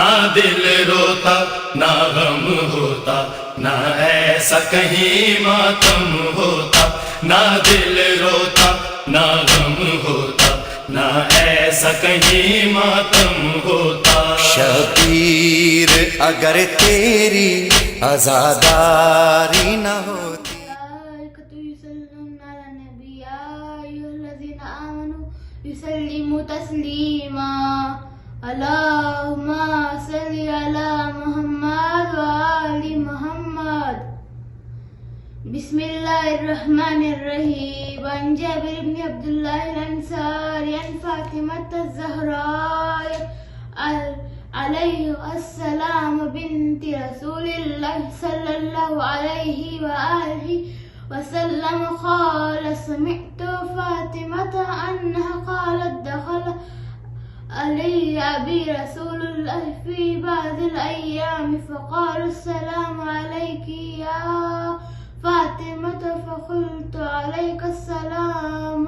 نہ دل روتا نہ غم ہوتا، نہ ایسا کہیں ماتم ہوتا، نہ دل روتا نہ غم ہوتا، نہ ایسا کہیں ماتم ہوتا۔ شبیر اگر تیری عزاداری نہ ہوتی، يسلموا تسليما اللهم صل على محمد وآل محمد۔ بسم الله الرحمن الرحيم۔ عن جابر بن عبد الله الأنصاري عن فاطمة الزهراء عليه السلام بنت رسول الله صلى الله عليه وآله وسلم قال سمعت فاطمة أنها قالت دخل علي أبي رسول الله في بعض الأيام فقال السلام عليك يا فاطمة، فقلت عليك السلام،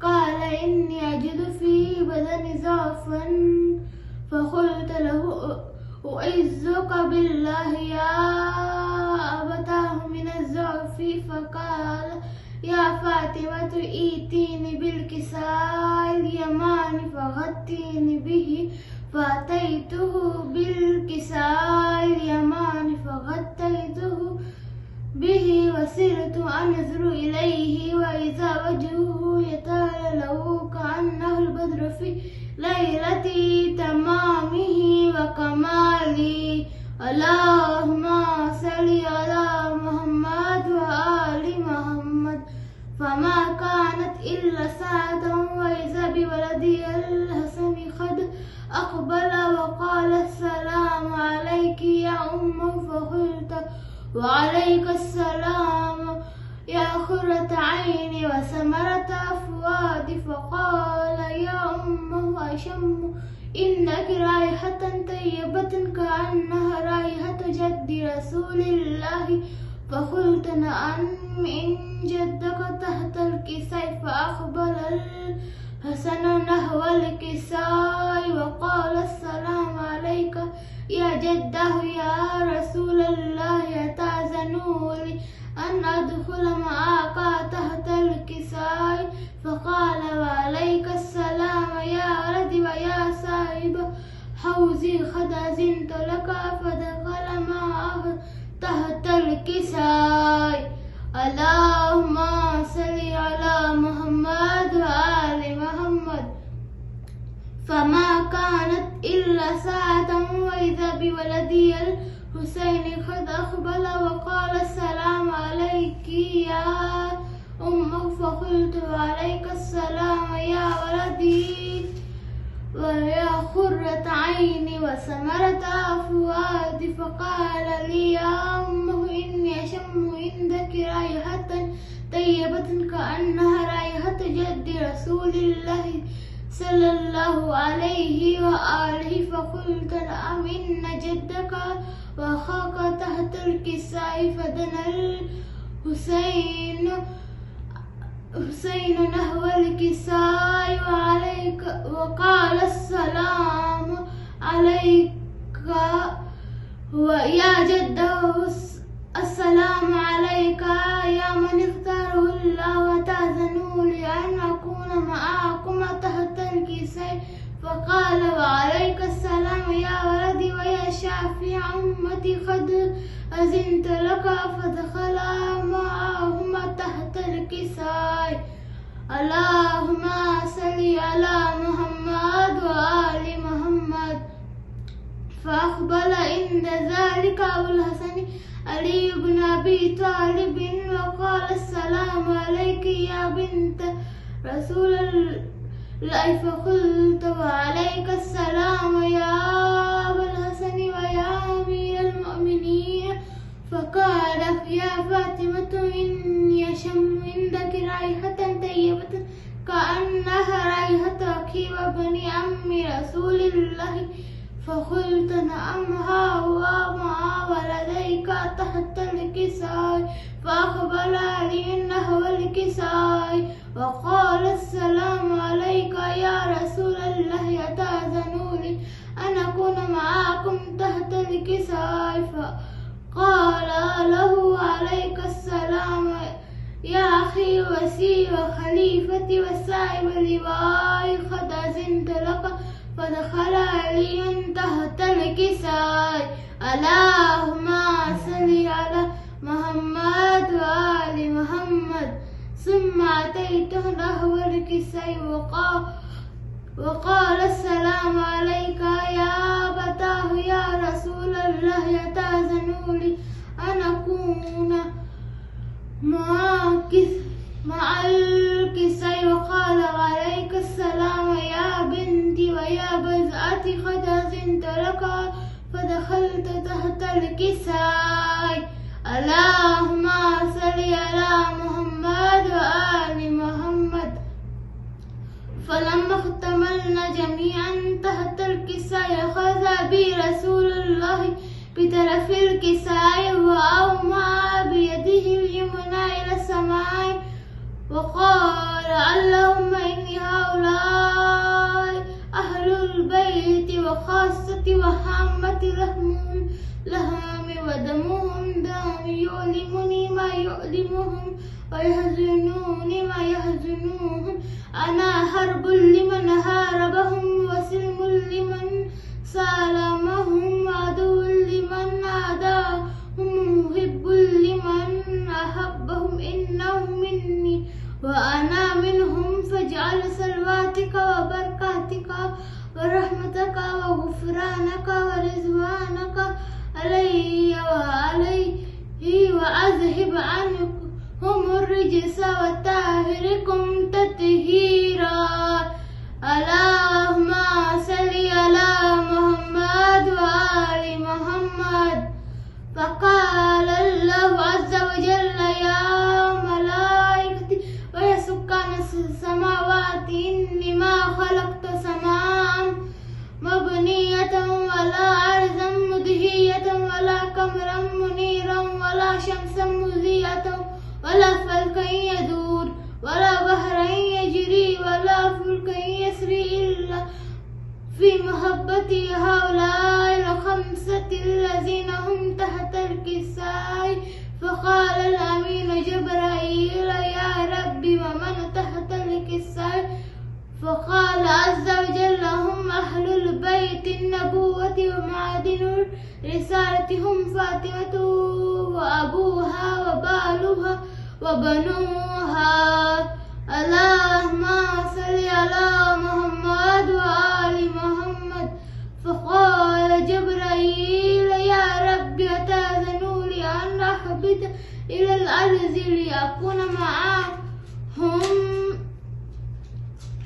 قال إني أجد في بدني ضعفا، فقلت له أعزك بالله يا أبتاه من الضعف، فقال يا فاطمة ائتيني بالكساء اليماني فغطيني به، فأتيته بالكساء اليماني فغطيته به، وسرت أنظر إليه وإذا وجهه يتألأ كأنه البدر في ليلة تمامه وكماله۔ اللهم صل على محمد وآل محمد۔ فما كانت إلا ساعة وإذا بولدي الحسن قد أقبل وقال السلام عليك يا أم، فقلت وعليك السلام يا قرة عيني وثمرة فؤادي، فقال يا أم أشم إنك رائحة طيبة كأنها رائحة جد رسول الله، فقلت نعم إن جدك تحت الكساء، فأقبل الحسن نحو الكساء وقال السلام عليك يا جده يا رسول الله، أتأذن لي أن أدخل معك تحت الكساء، فقال وعليك السلام يا ولدي ويا صاحب حوزي قد أذنت لك، فدخل معه تحت الكساء۔ اللهم صل على محمد وآل محمد۔ فما كانت إلا ساعة وإذا بولدي الحسين قد أقبل وقال السلام عليك يا أم، فقلت وعليك السلام يا ولدي ويا قرة عيني وثمرة فؤادي، فقال لي يا أم إني أشم عندك رائحة طيبة كأنها رائحة جد رسول الله صلى الله عليه وآله، فقلت نعم إن جدك وأخاك تحت الكساء، فدنا الحسين نحو الكساء وقال السلام عليك يا جده، السلام عليك يا من اختاره الله، وتأذنوا لي أن أكون معكم تحت الكساء، فقال وعليك السلام يا ولدي ويا شافع أمتي قد أذنت لك، فدخل معهما تحت الكساء۔ اللهم صل على محمد وآل محمد۔ فأقبل عند ذلك أبو الحسن علي بن أبي طالب وقال السلام عليك يا بنت رسول الله، فقلت وعليك السلام يا أبا الحسن ويا أمير المؤمنين، فقال يا فاطمة إني أشم عندك رائحة طيبة كأنها رائحة أخي وابن عم رسول الله، فقلت نعم ها هو مع ولديك تحت الكساء، فأقبل علي نحو الكساء وقال السلام عليك يا رسول الله، أتأذن لي أن أكون معكم له عليك السلام يا أخي وسي وخليفتي وسائب اللواء قد أذنت لك فدخل علي تحت الكساء اللهم صل على محمد وآل محمد ثم أتيته نحو الكساء وقال السلام عليك يا أبتاه يا رسول الله يتأذن لي أن أكون مع الكساء وقال عليك السلام يا بنتي ويا بزعتي قد أذنت لك فدخلت تحت الكساء اللهم صل على محمد وآل محمد فلما اختملنا جميعا تحت الكساء أخذ بي رسول الله بطرف الكساء وأومأ بيده اليمنى إلى السماء وقال اللهم إني هؤلاء أهل البيت وخاصة وهامة لهمي ودمهم دمي يؤلمني ما يؤلمهم ويحزنوني ما يحزنوهم أنا حرب لمن هاربهم وسلم لمن سالمهم عدو لمن عاداهم محب لمن أحبهم إنهم مني وأنا منهم فاجعل صلواتك وبركاتك ورحمتك وغفرانك ورضوانك علي وعليه وأذهب عنهم الرجس وطهركم تطهيرا اللهم صل على محمد وآل محمد فقال الله عز وجل يا ملائكتي ويا سكان السماوات إني ما خلقت سماء مبنية ولا أرضا مدهية ولا قمرا منيرا ولا شمسا مضيئة ولا فلكا يدور ولا بحرا يجري ولا فلكا يسري إلا في محبة هؤلاء الخمسة الذين هم تحت الكساء فقال الأمين جبرائيل يا ربي ومن تحت الكساء فقال عز وجل هم أهل البيت النبوة ومعادن الرسالة هم فاطمة وأبوها وبالها وبنوها اللهم صل على محمد وآل محمد فقال جبرائيل يا رب أتأذن لي أن أهبط إلى الأرض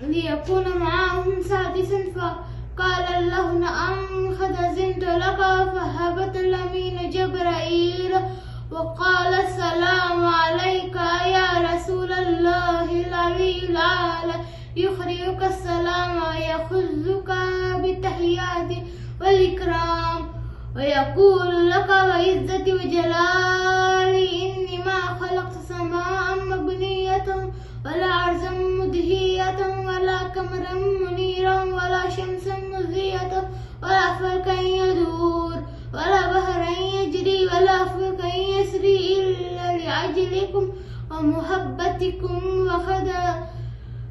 ليكون معهم سادسا فقال الله نعم قد أذنت لك فهبط الأمين جبرائيل وقال السلام عليك يا رسول الله العلي الأعلى يخرجك السلام ويخذك بالتحيات والإكرام ويقول لك وعزتي وجلالي إني ما خلقت سماء مبنية ولا أرضا مدهية ولا قمرا منيرا ولا شمسا مضيئة ولا فلكا يدور ولا بحرا يجري ولا فلكا يسري إلا لأجلكم ومحبتكم وقد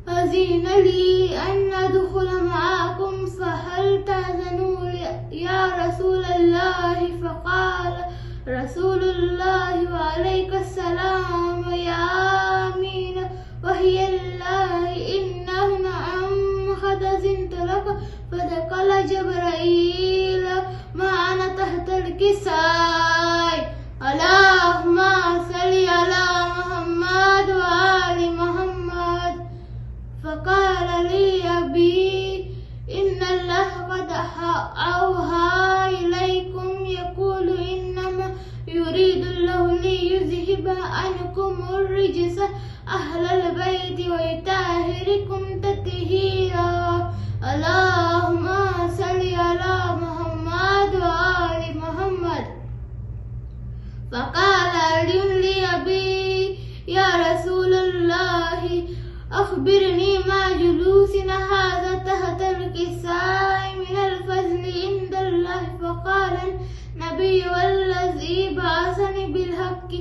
أذن لي أن أدخل معكم فهل تأذنوا يا رسول الله فقال رسول الله وعليك السلام يا أمين وهي الله إنه نعم قد أذنت لك فدخل جبرائيل معنا تحت الكساء اللهم صل على محمد وآل محمد فقال لي أبي إن الله قد أوحى إليكم يقول إنما يريد الله ليذهب عنكم الرجس أهل البيت ويطهركم تطهيرا اللهم صل على محمد وآل محمد فقال علي لأبي يا رسول الله أخبرني ما جلوسنا هذا تحت الكساء من الفضل عند الله فقال النبي والذي بعثني بالحق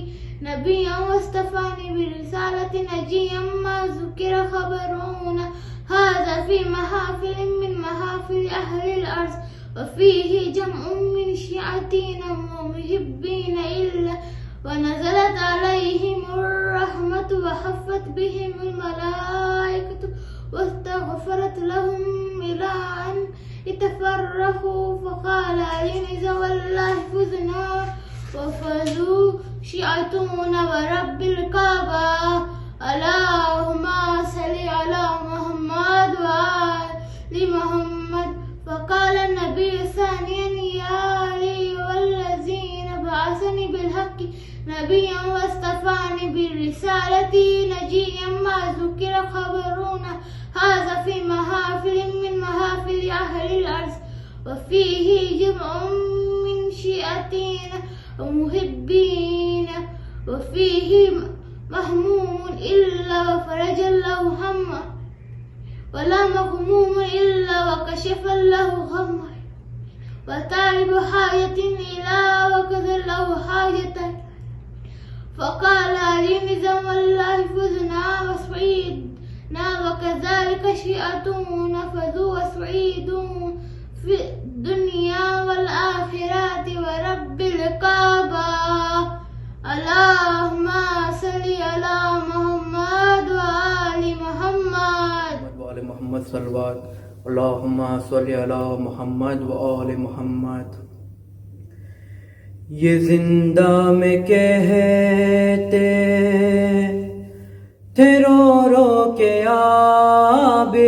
نبيا واصطفاني برسالة نجيا ما ذكر خبرون هذا في محافل من محافل أهل الأرض وفيه جمع من شيعتين ومحبين إلا ونزلت عليهم الرحمة وحفت بهم الملائكة واستغفرت لهم إلى أن يتفرقوا فقال علي ذوى الله فزنا وفزوا شيعتون ورب الكعبة اللهم صل على محمد وآل محمد. فقال النبي ثانيا يا علي والذين بعثني بالحق نبيا واصطفاني بالرسالة نجيا ما ذكر خبرون هذا في محافل من محافل أهل الأرض وفيه جمع من شيعتين ومحبين وفيه مهموم إلا وفرج له همه ولا مغموم إلا وكشف له غمه وطالب حاجة إلى وكذا له حاجة. فقال علي نظام الله فزنا وسعيدنا وكذلك شيعتون فذو وسعيدون في الدنيا والآخرة ورب الكعبة اللهم صل على محمد وآل محمد وآل محمد صلوات اللهم صل على محمد وآل محمد. یہ زندہ میں کہتے تھے رو رو کے عابد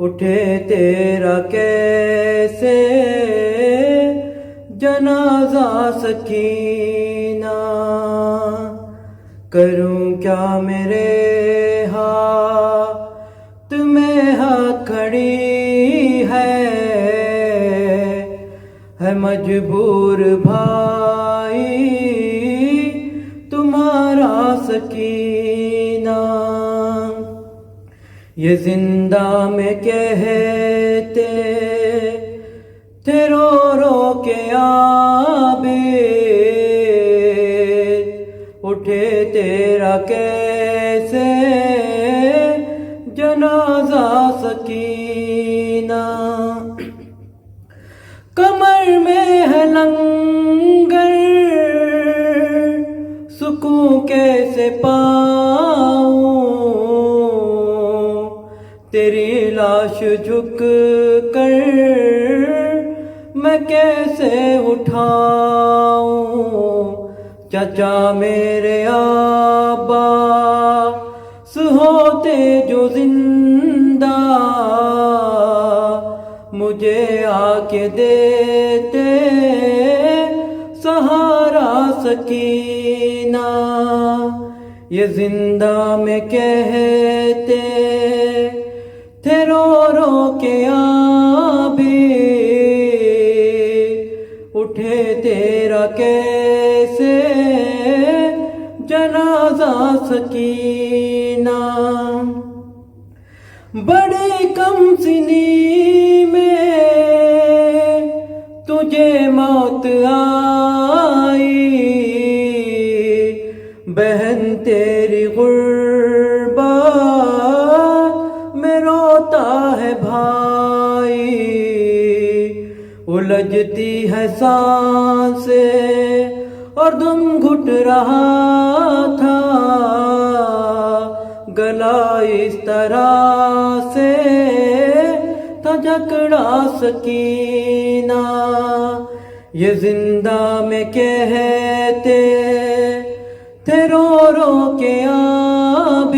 اٹھے تیرا کیسے جنازہ سکینہ کروں کیا میرے ہاتھ میں ہاتھ کھڑی ہے مجبور بھائی تمہارا سکینہ. یہ زندہ میں کہتے تھے رو رو کے عابد اٹھے تیرا کیسے جنازہ سکینہ. کمر میں ہے لنگر سکون کیسے پاؤں تیری لاش جھک کر میں کیسے اٹھاؤں. چچا میرے عباس ہوتے جو زندہ مجھے آ کے دیتے سہارا سکینہ. یہ زندہ میں کہتے تھے رو رو کے عابد اٹھے تیرا کیسے جنازہ سکینہ. بڑے کم سنی میں تجھے موت آئی بہن تیری غربت میں روتا ہے بھائی الجھتی ہے سانسیں اور دم گھٹ رہا تھا گلا اس طرح سے تھا جکڑا سکینہ. یہ زندہ میں کہتے تھے رو رو کے عابد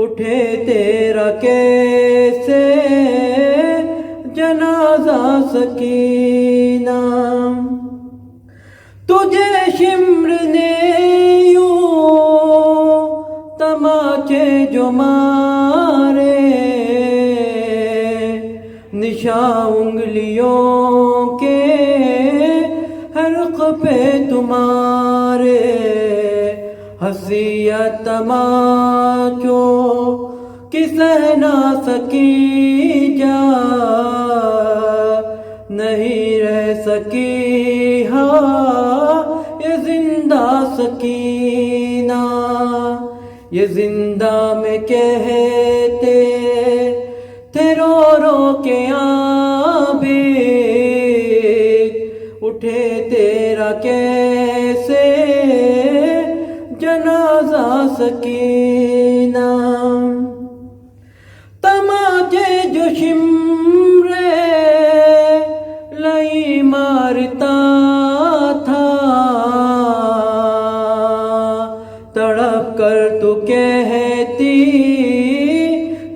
اٹھے تیرا کیسے جنازہ سکینہ. تجھے شمر نے تماچے جو مارے نشاں انگلیوں کے حلق پہ تمہارے ہنسی تماچوں کی سہ نہ سکی جا نہیں کیسے جنازہ سکینہ تماچے جو شمرے لئی مارتا تھا تڑپ کر تو کہتی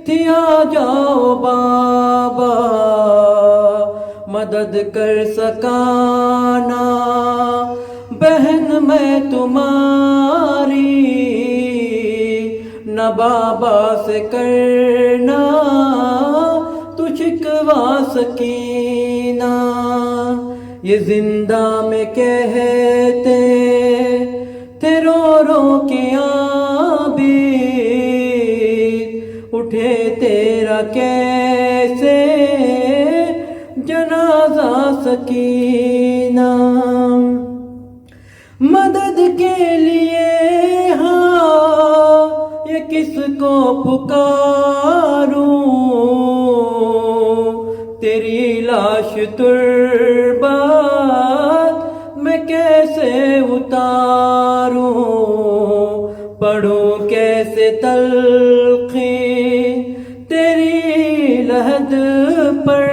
تھی آ جاؤ بابا مدد کر سکانا بہن میں تمہاری نہ بابا سے کرنا تو شکوا سکینہ یہ زندہ میں کہتے تھے رو رو کے عابد اٹھے تیرا کیسے جنازہ سکینہ مدد کے لیے ہاں یہ کس کو پکاروں تیری لاش تربت میں کیسے اتاروں پڑھوں کیسے تلقین تیری لحد پر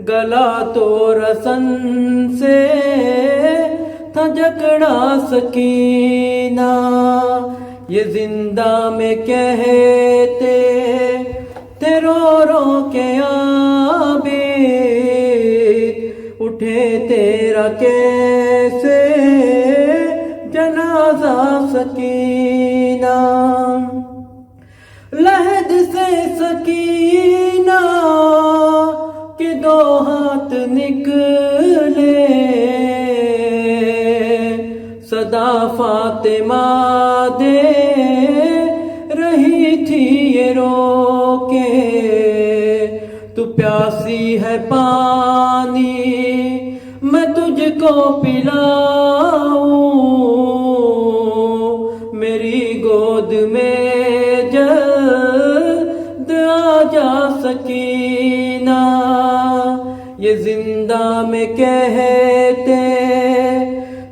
گلا تو رسن سے تھا جکڑا سکینہ یہ زندہ میں کہتے تھے رو رو کے عابد اٹھے تیرا کیسے جنازہ سکینہ لحد سے سکینہ کے دو ہاتھ نکلے صدا فاطمہ دے رہی تھی یہ رو کے تو پیاسی ہے پانی میں تجھ کو پلاؤں میری گود میں جلد آ جا سکینہ یہ زندہ میں کہتے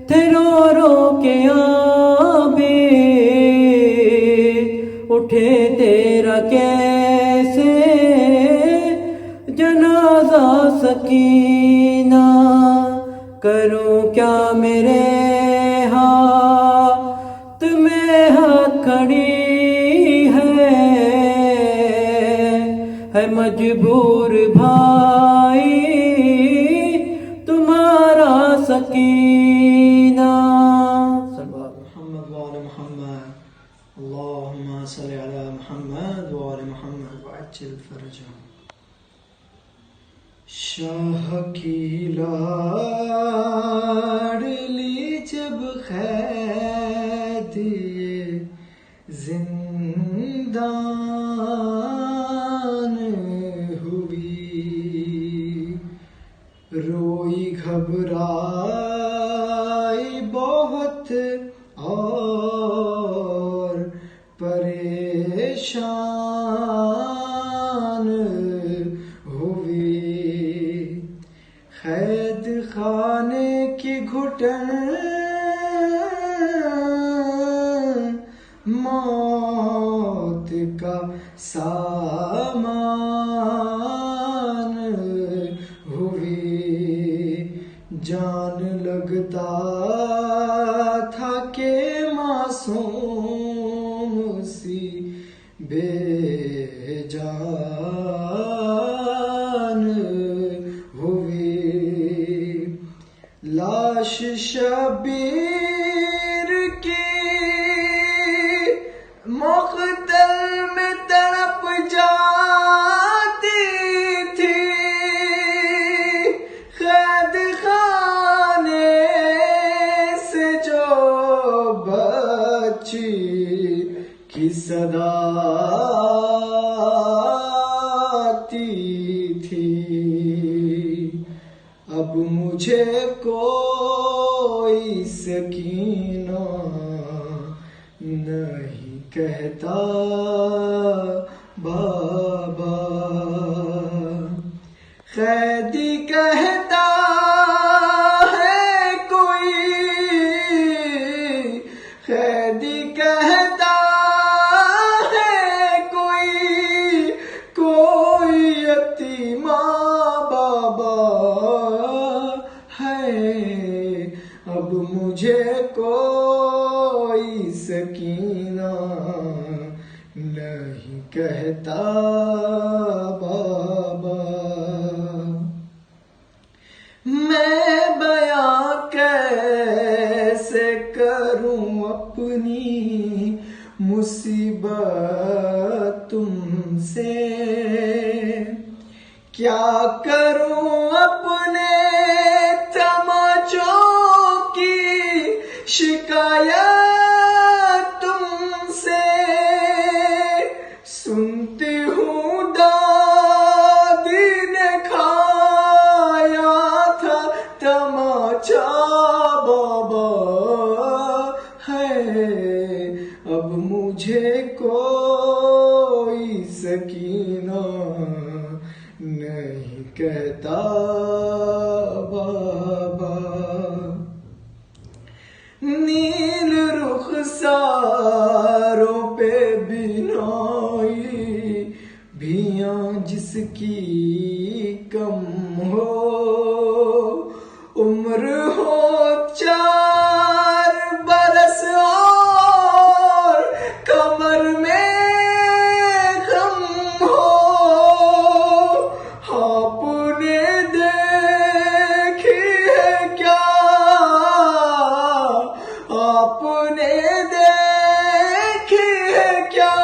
تھے رو رو کے عابد اٹھے تیرا کیسے جنازہ سکینہ کروں کیا میرے ہاتھ میں ہاتھ کھڑی ہے مجبور بھائی تمہارا سکینہ محمد وآل محمد اللهم صل على محمد وآل محمد وعجل فرجهم شاہ کی لاڈلی جب قید یہ زندان ہوئی روئی گھبرائی بہت اور پریشان ہوئی قید خانے کی گھٹن موت کا سامان ہوئی جان لگتا تھا کہ معصوم سی بے جان ہوئی لاش شبیر کی مقتل میں تڑپ جاتی تھی قید خانے سے جو بچی کی صدا آتی تھی اب مجھے کوئی سکینہ نہیں کہتا بابا قیدی کہتا ہے بابا میں بیاں کیسے کروں اپنی مصیبت تم سے، کیا کروں اپنے تماچوں کی شکایت تم سے، سنتی ہوں دادی نے کھایا تھا تماچا بابا ہے، اب مجھے کوئی سکینہ نہیں کہتا بابا، نیل رخساروں پہ بینائی بھیاں جس کی کم ہو، عمر ہو 4 برس اور کمر میں غم ہو، آپ نے دیکھی ہے کیا، آپ نے دیکھی ہے کیا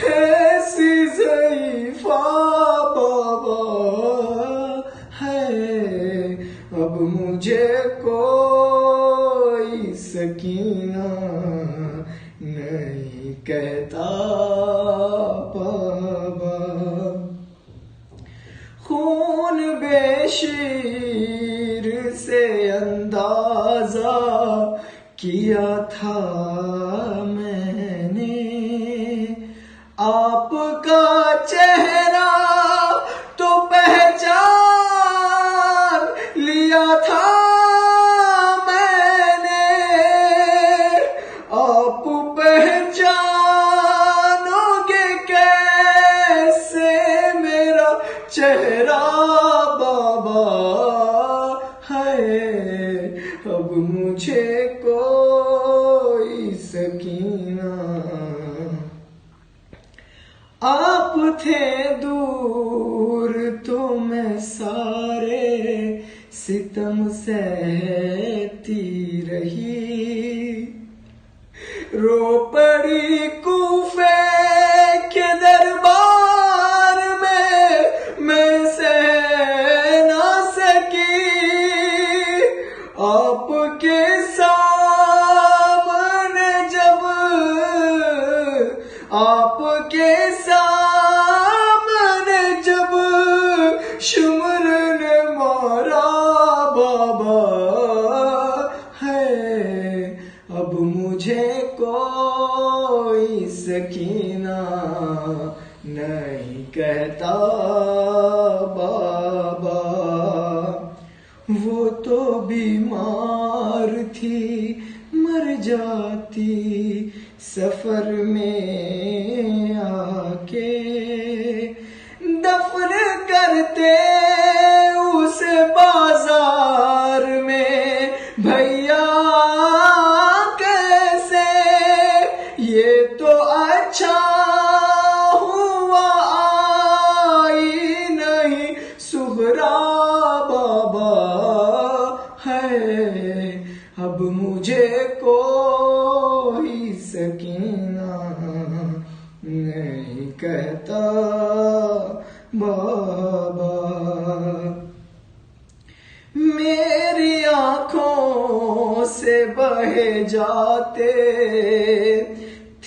ایسی ضعیفہ بابا ہے، اب مجھے کوئی سکینہ نہیں کہتا بابا، خون بے شیر سے اندازہ کیا تھا میں نے، آپ کا چہرہ تو پہچان لیا تھا میں نے، آپ پہچانو گے کیسے میرا چہرہ بابا ہے، اب مجھے کوئی سکینہ، آپ تھے دور تو میں سارے ستم سہتی رہی، رو پڑی کوفے کے دربار میں سہ نہ سکی، آپ کے سامنے جب، آپ کے سامنے جب شمر نے مارا بابا ہے، اب مجھے کوئی سکینہ نہیں کہتا بابا، وہ تو بیمار تھی مر جاتی سفر میں آ کے، دفن کرتے اسے بازار میں بھیا کیسے، یہ تو اچھا ہوا آئی نہیں سغرا بابا ہے، اب مجھے کوئی سکینہ نہیں کہتا بابا، میری آنکھوں سے بہے جاتے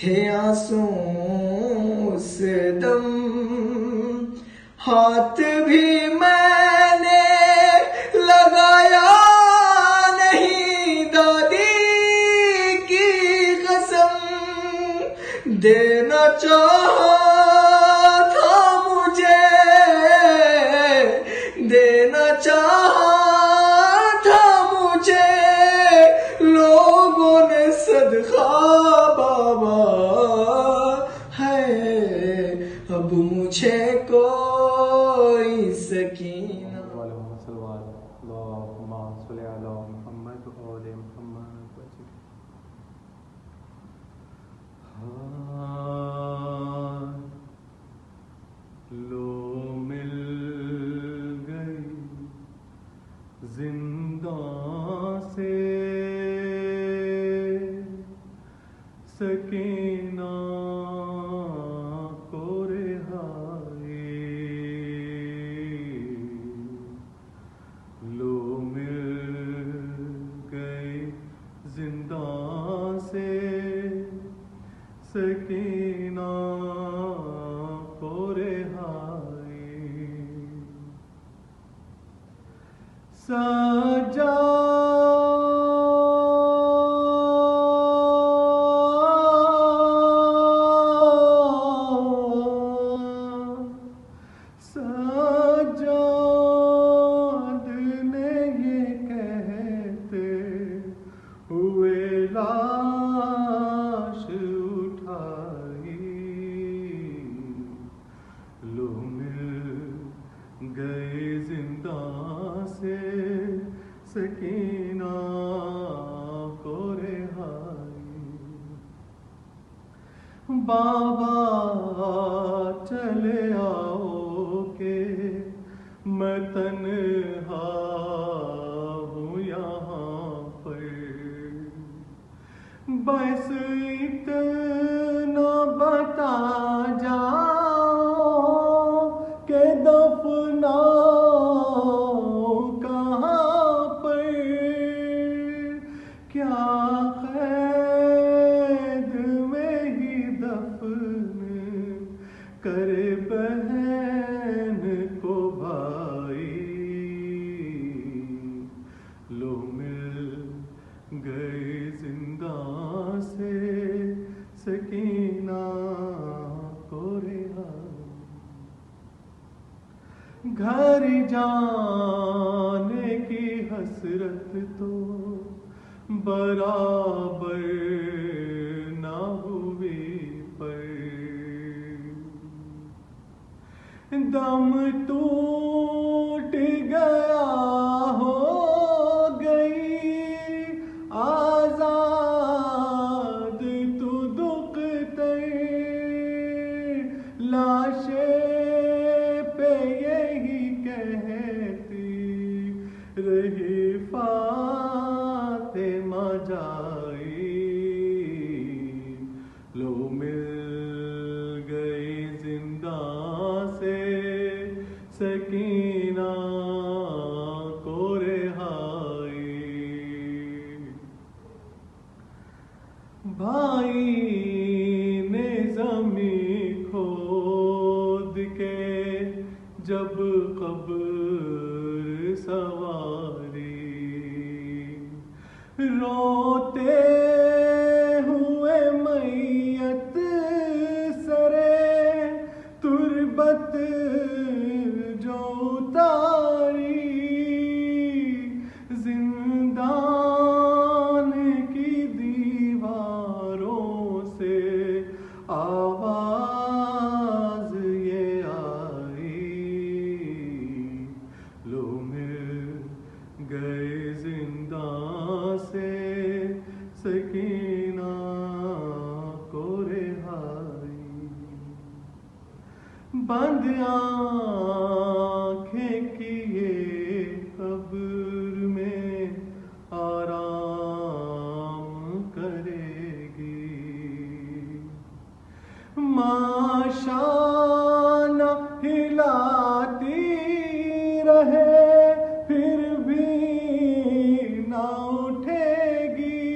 تھے آنسوں سے دم، ہاتھ بھی میں نے لگایا نہیں دادی کی قسم، دینا چاہا تھا مجھے، دینا چاہا تھا مجھے لوگوں نے صدقہ بابا ہے، اب مجھے کوئی سکینہ، اللہم صلی علی محمد و آل محمد وسلم۔ لو مل گئی زنداں سے سکینہ کو رہائی، لو مل گئی زنداں سے سکینہ کو رہائی، سجاد نے یہ کہتے ہوئے لاش اٹھائی، لو مل گئے زنداں سے سکینہ کو رہائی، بابا چلے آؤ کہ میں تنہا ہوں یہاں پر، بس اتنا بتا جاؤ کہ دفناؤ کہاں پر، کیا قید میں ہی دفن کرے بہن کو بھائی، لو مل گئے زنداں سے سکینہ کو رہائی، گھر جانے کی حسرت تو برابر نہ ہوئی پر، دم ٹوٹ گیا ہو گئی آزاد تو دکھتے، لاشیں پہ یہی کہتی رہی فاطمہ جائی، لو مل گئی زنداں سے سکینہ کو رہائی، بھائی نے زمین کھود کے جب قبر سواری، روتے ہوئے میت سرے تربت جو اتاری، زندان کی دیواروں سے آواز یہ آئی، لو مل گئے زنداں سے سکینہ کو رہائی، بند آنکھیں کیے قبر میں آرام کرے گی، ماشاءاللہ ہلاتی رہے پھر بھی نہ اٹھے گی،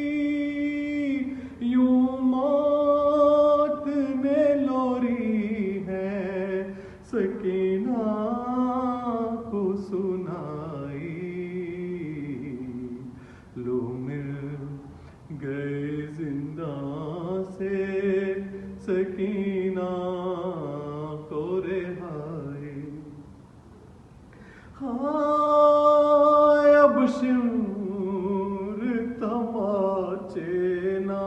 یوں موت نے لوری ہے سکینہ کو سنائی، لو مل گئے زنداں سے سکینہ کو رہائی، ہائے اب شور تماچے نہ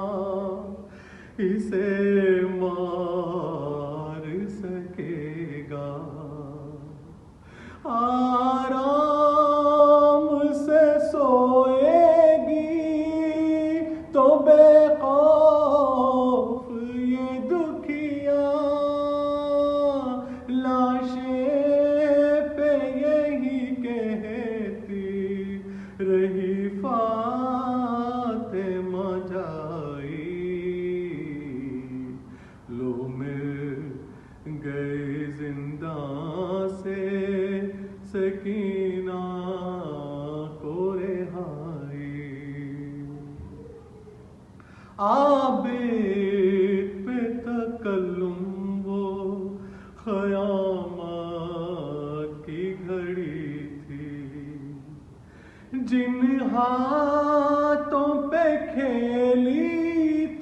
اسے مار سکے گا، آرام سے سوئے گی تو بے خوف یہ دکھیا لاش زندہ سے سکینہ کو رہائی، عابد پہ تکلم وہ قیامت کی گھڑی تھی، جن ہاتھوں پہ کھیلی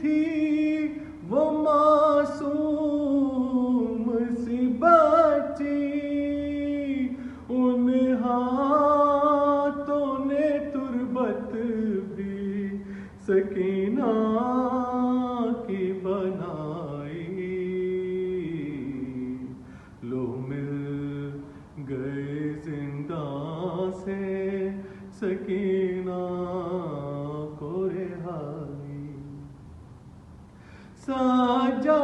تھی وہ معصوم سی بچی، ان ہاتھوں نے تربت بھی سکینہ کی بنائی، لو مل گئے زندہ سے سکینہ کو رہائی، سجاد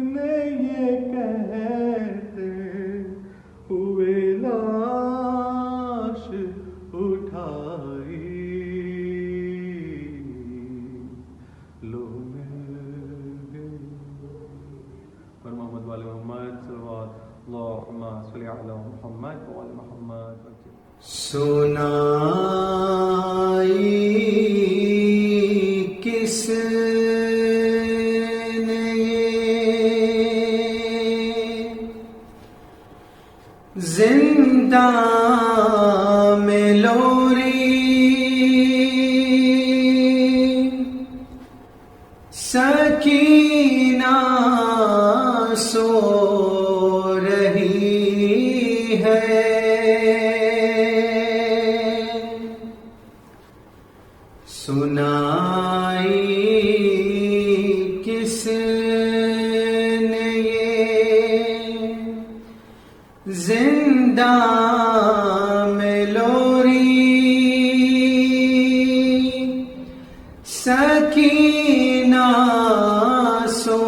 نے یہ کہتے ہوئے لاش اٹھائی، لو مل گئی پر محمد والے محمد صلوات اللہم صلی علی محمد وعلی محمد۔ سنائی کس نے زندہ میں لوری، سکینہ سو رہی ہے، سنائی کس نے یہ زندہ میں لوری، سکینہ سو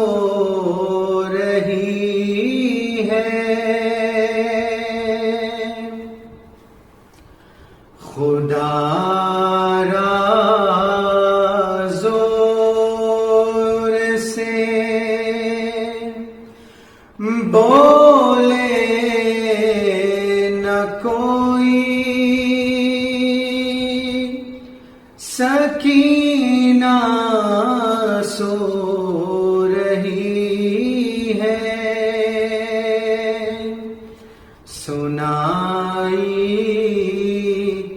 رہی ہے، خدا را زور سے بولے نہ کوئی، سکینہ سو رہی ہے، سنائی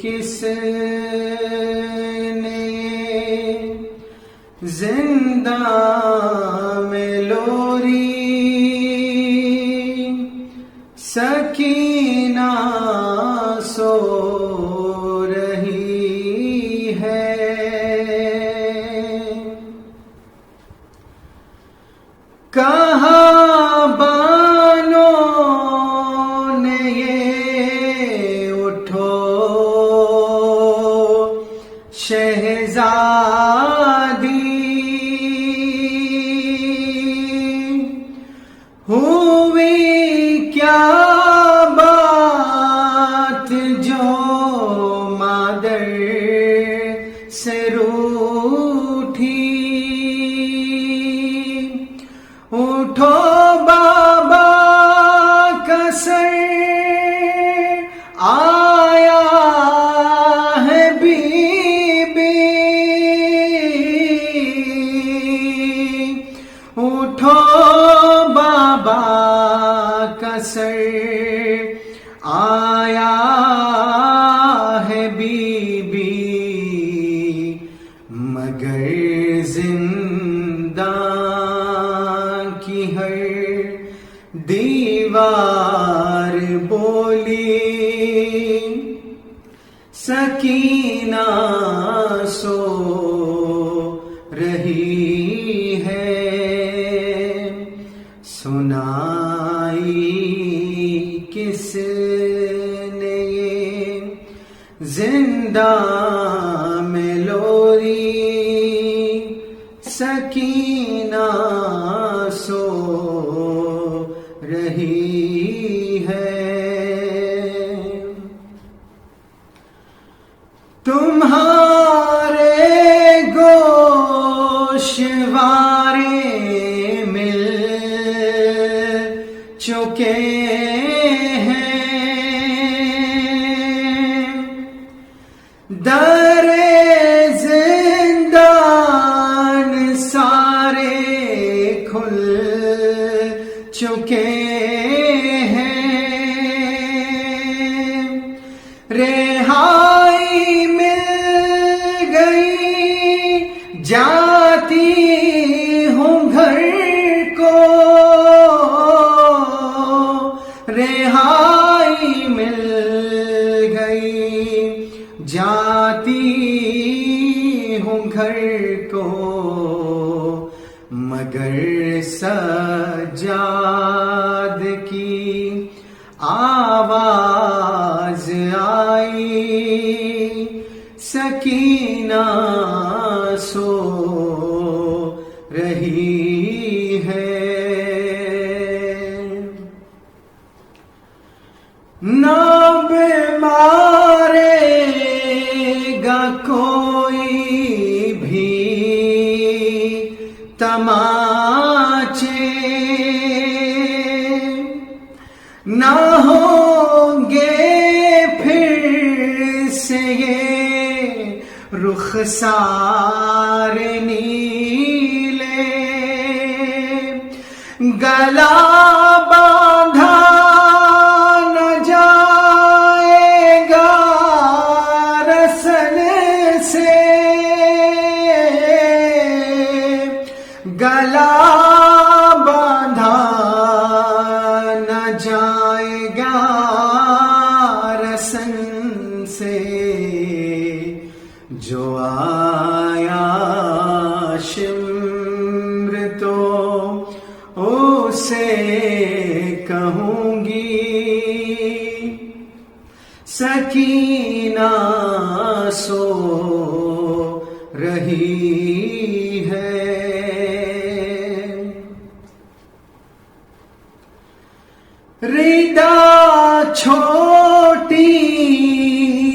کس نے زندہ میں لوری، سکینہ سو رہی ہے، کہاں بانوں نے یہ اٹھو شہزادی، ہوئی کیا بات جو مادر سے روٹھی، اٹھو بابا کا سر آیا ہے بی بی، اٹھو بابا کا سر آیا ہے بی بی، مگر زندہ کی ہر دیوار بولی، سکینہ سو رہی ہے، سنائی کس نے یہ زندہ میں لوری، سکینہ سو رہی ہے، تمہارے گوشوارے مل چکے ہیں، در زندان سارے کھل چکے ہیں، رہائی مل گئی جاتی ہوں گھر کو، رہائی مل گئی جاتی ہوں گھر کو، مگر سجاد کی آواز آئی، سکینہ سو رہی ہے، نہ مارے گا کوئی بھی تماچے، نہ ہوں گے پھر سے یہ رخسار نیلے، گلا باندھا نہ جائے گا رسن سے، گلا باندھا نہ جائے گا رسن سے، جو آیا شمر تو اسے کہوں گی، سکینہ سو رہی ہے، ردا چھوٹی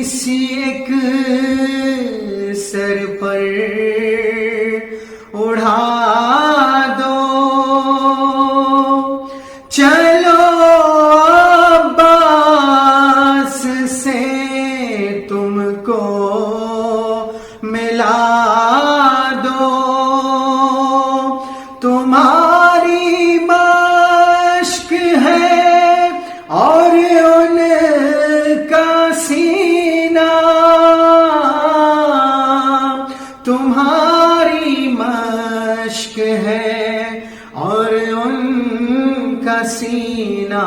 سی ایک سر پر اڑا دو، چلو عباس سے تم کو ملا دو، تمہاری مشق ہے اور ان کا سینہ، تمہاری مشق ہے اور ان کا سینہ،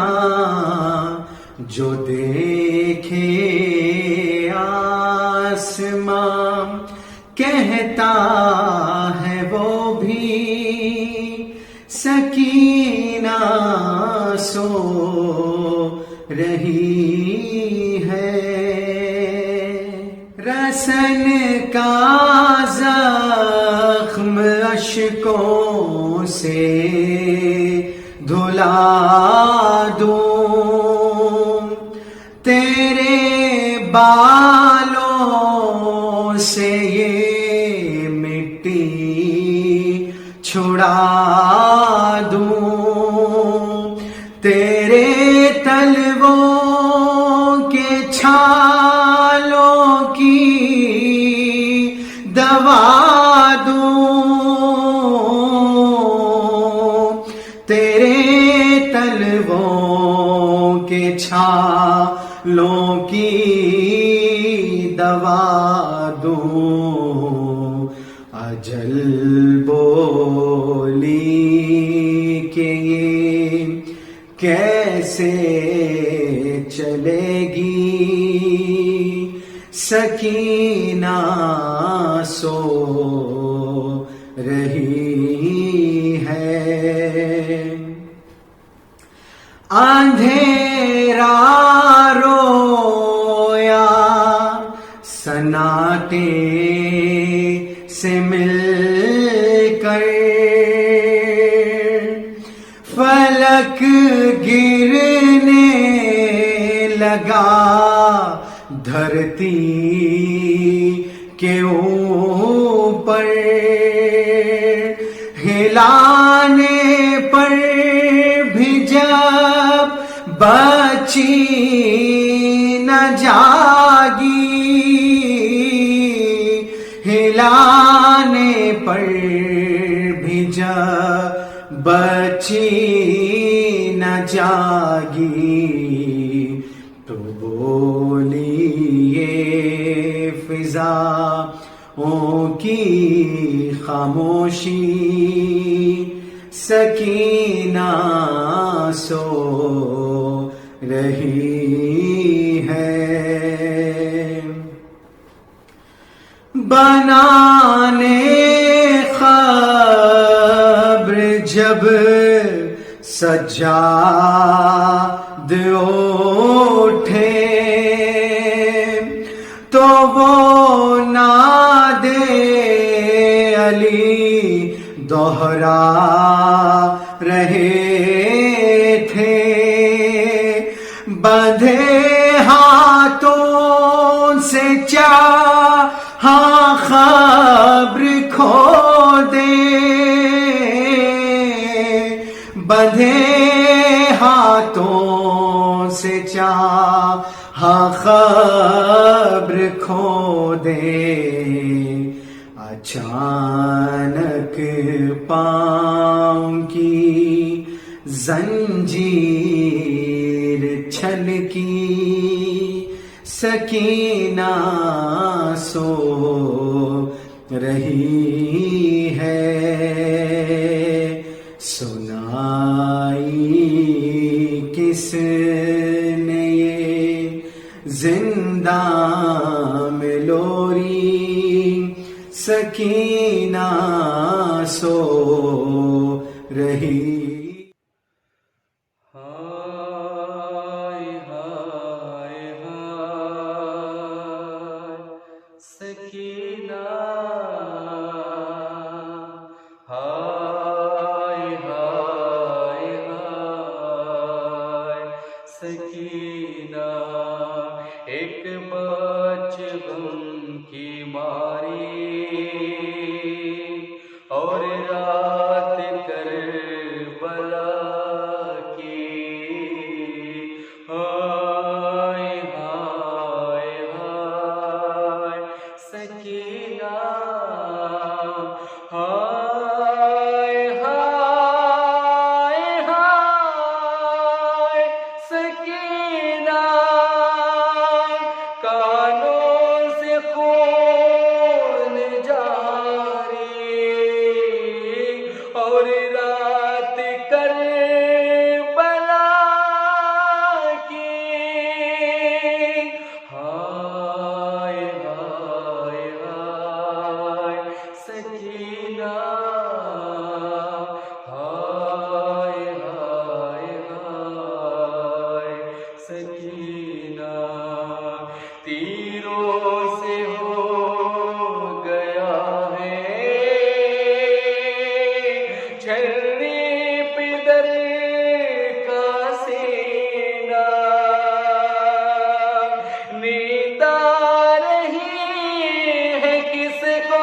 جو دیکھے آسمان کہتا ہے وہ بھی، سکینہ سو رہی ہے، رسن کا زخم اشکوں سے دھلا دوں، تیرے بالوں سے یہ مٹی چھڑا دوں، تیرے تلووں کے چھالوں کی دوا دوں، تیرے تلووں کے چھالوں کی دوا دوں، اجل بولی کہ یہ کیسے چلے گی، سکینہ سو رہی ہے، اندھیرا رویا سناٹے سے مل کر، فلک گرنے لگا دھرتی کے اوپر ہلانے پر بھی جب بچی نہ جاگی، ہلانے پر بھی جب بچی نہ جاگی، تو بولی یہ فضاؤں کی خاموشی، سکینہ سو رہی ہے۔ بنانے قبر جب سجاد اٹھے، تو وہ نادے علی دوہرا رہے تھے، بندھے ہاتھوں سے چاہا خبر کھو دے، بندھے ہاتھوں سے چاہا خبر کھو دے، اچانک پاؤں کی زنجیر چھلکی، سکینہ سو رہی ہے۔ سنائی کس نے یہ زندہ میں لوری، سکینہ سو رہی۔ ہائے ہائے ہائے سکینہ، ہائے ہائے ہائے سکینہ، ایک بچ غم کی ماری اور رات کربلا کی، ہائے ہائے ہائے سکینہ، ہائے ہائے ہائے سکینہ، کانوں سے خون جاری اور رات کربلا کی، ہائے ہائے ہائے سکینہ، ہائے ہائے ہائے سکینہ، تیروں سے ہو گیا ہے چھلنی پدر کا سینہ، نیند آ رہی ہے کس کو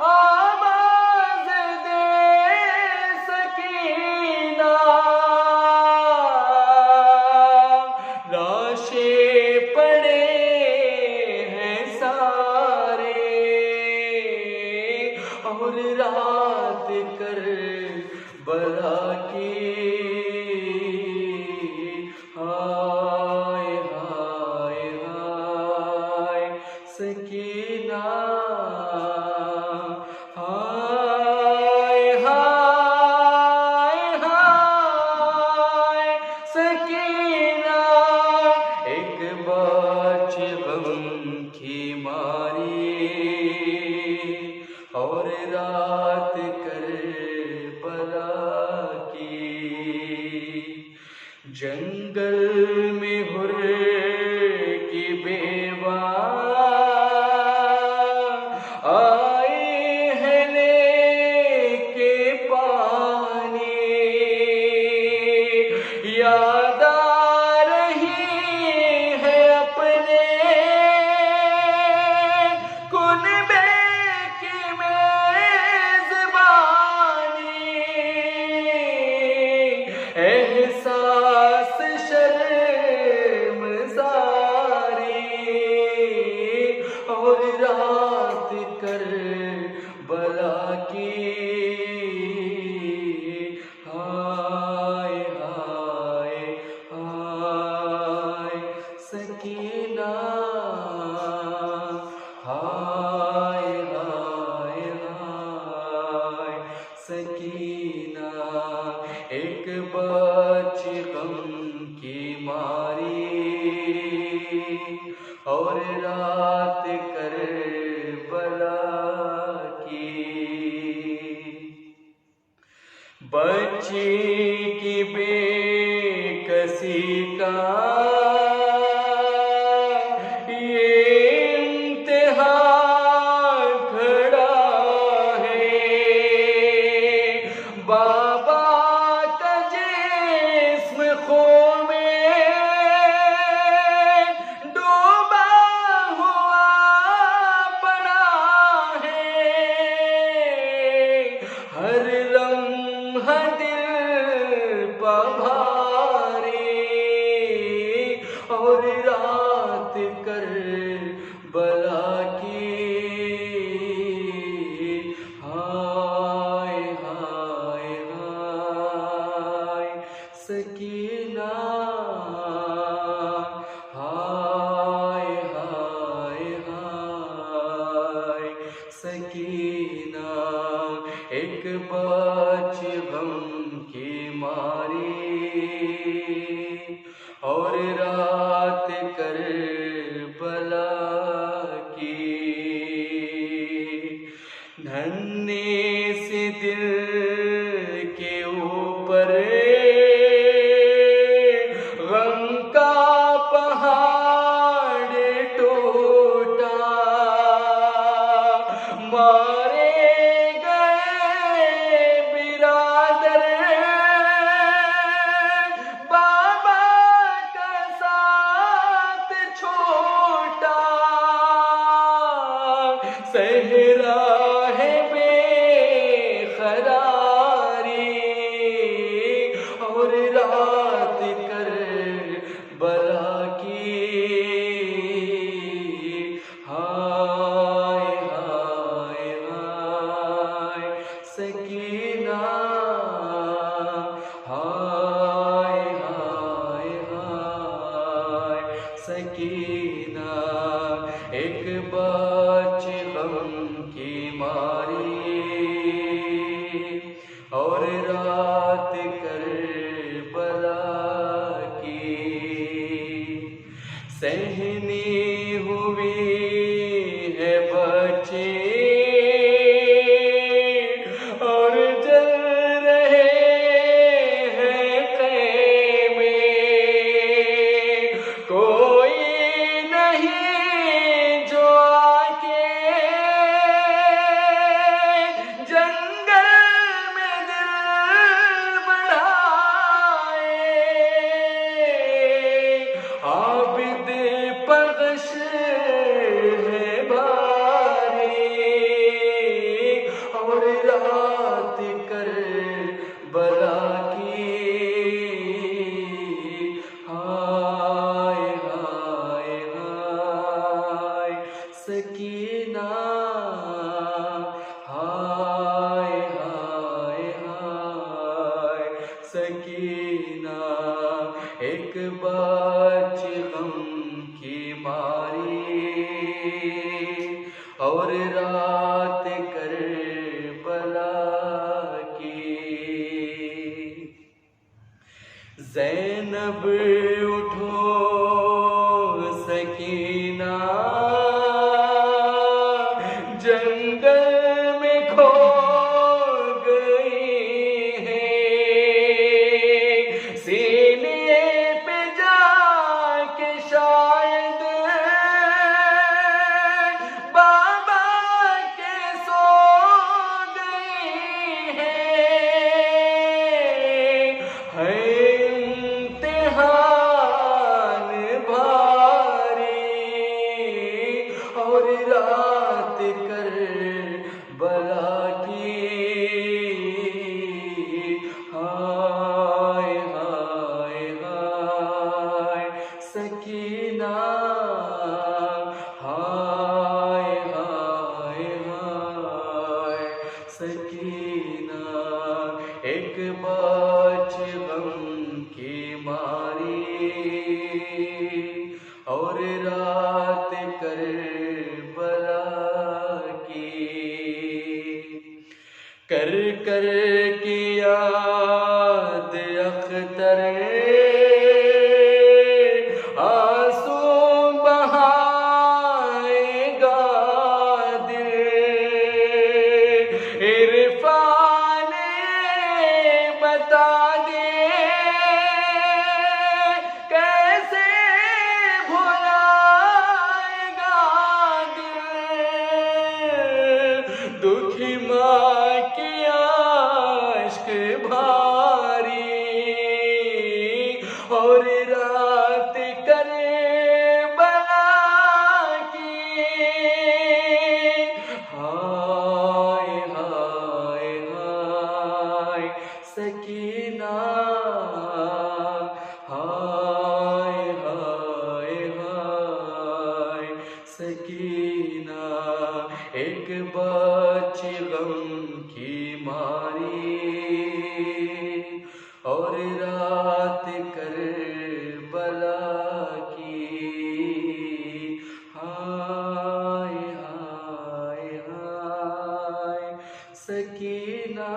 آواز دے سکینہ، لاشیں پڑے ہیں سارے اور رات کربلا کی، ہائے ہائے ہائے سکینہ، ہائے ہائے ہائے سکینہ، ایک بچ غم کی ماری اور رات کربلا کی، جنگل میں ہر کی بیوہ آئی ہے لے کے پانی، یاد آ رہی سکینہ ہائے ہائے ہائے سکینہ ایک بچی غم کی ماری اور رات کربلا کی بچی کی بے کسی کا اور رات کربلا کی ہائے ہائے ہائے سکینہ ہائے ہائے ہائے سکینہ ایک بچی غم کی ماری اور رات کربلا کی ننھے سے دل کے اوپر غم کا پہاڑ ٹوٹا مارے گئے برادر صحرا ہے بے قراری اور رات کربلا کی ہائے ہائے ہائے سکینہ ہائے ہائے ہائے سکینہ ایک بچی غم کی ماری اور رات کربلا کی سہنی ہوئی ہے بچے اور جل رہے ہیں خیمے کوئی نہیں جو رات کربلا کی ہائے ہائے ہائے سکینہ ہائے ہائے ہائے سکینہ ایک بچی غم کی ماری اور رات کربلا کی زینب اٹھو سکینہ جنگل میں کھو گئی ہے سینے پہ جا کے شاید بابا کے سو گئی ہے اور رات کربلا کی ہائے ہائے ہائے سکینہ ہائے ہائے ہائے سکینہ ایک بچی غم کی ماری اور رات کربلا کی کر کر کے یاد اختر آنسو بہائے گا دل عرفان بتا دے کیسے بھلائے گا دل دکھی ماں کی عشق بھاری اور رات کربلا کی ہائے ہائے ہائے سکینہ ہائے ہائے ہائے سکینہ ایک بچی غم کی ماری اور رات کربلا کی ہائے ہائے ہائے سکینہ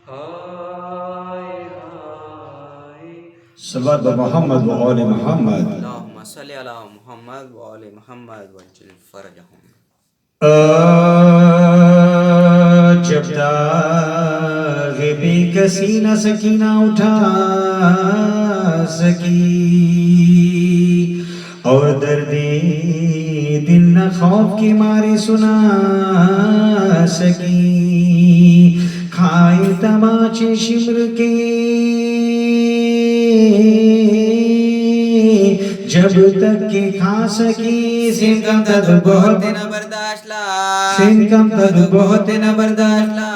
ہائے ہائے صلوات محمد و آل محمد اللہم صلی علی محمد و آل محمد وجل فرجہم جب داغ بے کسی نہ سکینہ اٹھا سکی اور درد دل نہ خوف کے مارے سنا سکی کھائے تماچے شمر کے جب تک کہ کھا سکی سنکم تد بہت نہ برداشت لا سنکم تد بہت نہ برداشت لا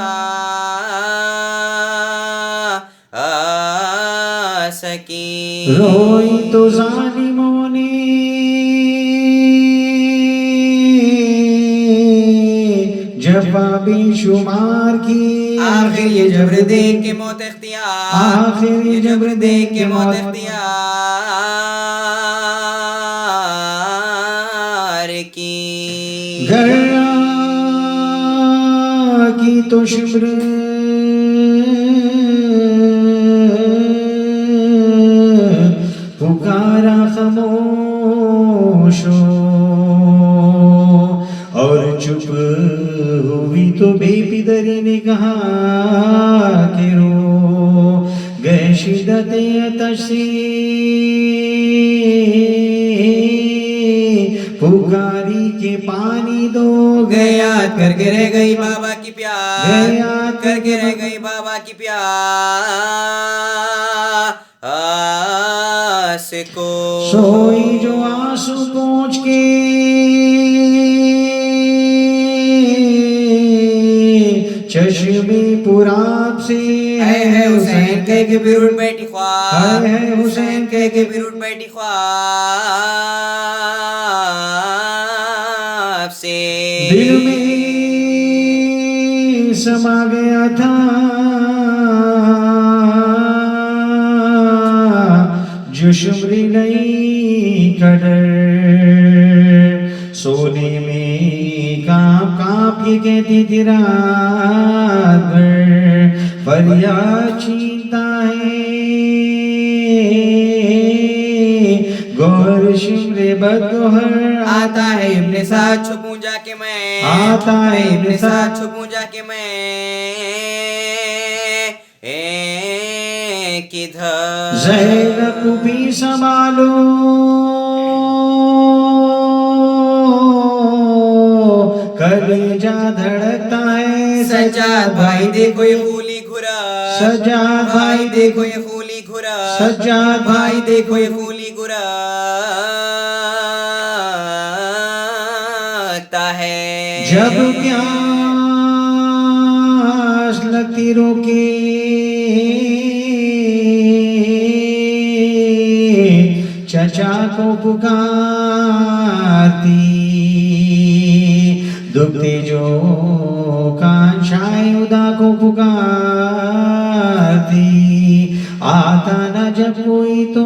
سکی روئی تو ظالموں نے جفا بے شمار کی آخر یہ جبر دیکھ کے موت اختیار آخر یہ جبر دیکھ کے موت اختیار کی گھرا کی تو شمر پکارا خاموش اور چپ ہوئی تو بے پدری نے کہا کہ رو گئے شدت آتش سے پکاری کے پانی دو گیا کر کے رہ گئی بابا کی پیار گیا کر کے رہ گئی بابا کی پیاس کو سوئی جو آنسو پہنچ کے چشمے پراب سے ہے حسین کہہ کے بھی اٹھ بیٹھی خواب ہے حسین کہہ کے بھی اٹھ بیٹھی خواب سے دل میں سما گیا تھا جو شمری نہیں کا ڈر سونے میں کانپ کانپ کے کہتی تھی رات بھر فریاد چھینتا ہے گور شمر بدگوہر آتا ہے ابن سعد چھپوں جا کے میں آتا ہے ابن سعد چھپوں جا کے میں کدھر زہرا کو بھی سنبھالو کلیجہ دھڑکتا ہے سجاد بھائی دیکھو یہ خولی گھرا سجاد بھائی دیکھو یہ خولی گھرا سجاد بھائی دیکھو یہ خولی گھرا ہے جب پیاس لگتی روکے چچا کو پکارتی دکھتے جو کان شائے ادا کو پکارتی آتا نہ جب کوئی تو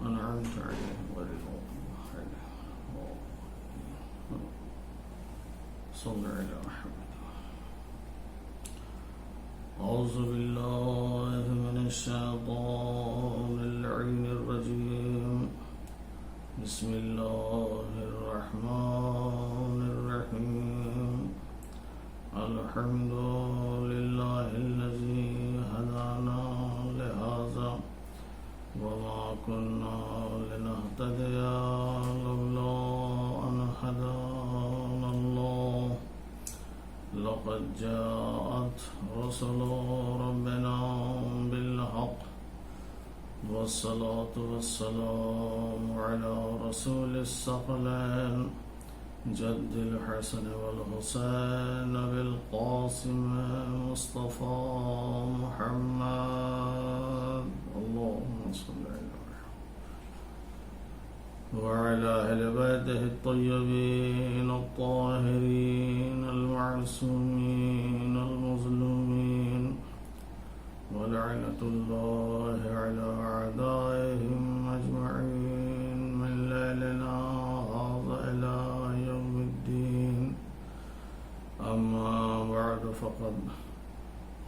أنعمت عليهم غير المغضوب عليهم. صل على محمد. أعوذ بالله من الشيطان اللعين الرجيم. بسم الله الرحمن الرحيم. الحمد لله الذي هدانا لهذا وما كنا لنهتدي لولا أن هدانا الله. لقد جاءت رسل ربنا بالحق والصلاة والسلام على رسول الثقلين جد الحسن والحسين بالقاسم مصطفى محمد. اللهم صل على محمد وعلى أهل بيته الطيبين الطاهرين المعصومين المظلومين ولعنة الله على أعدائهم أجمعين من ليلنا هذا إلى يوم الدين. أما بعد فقد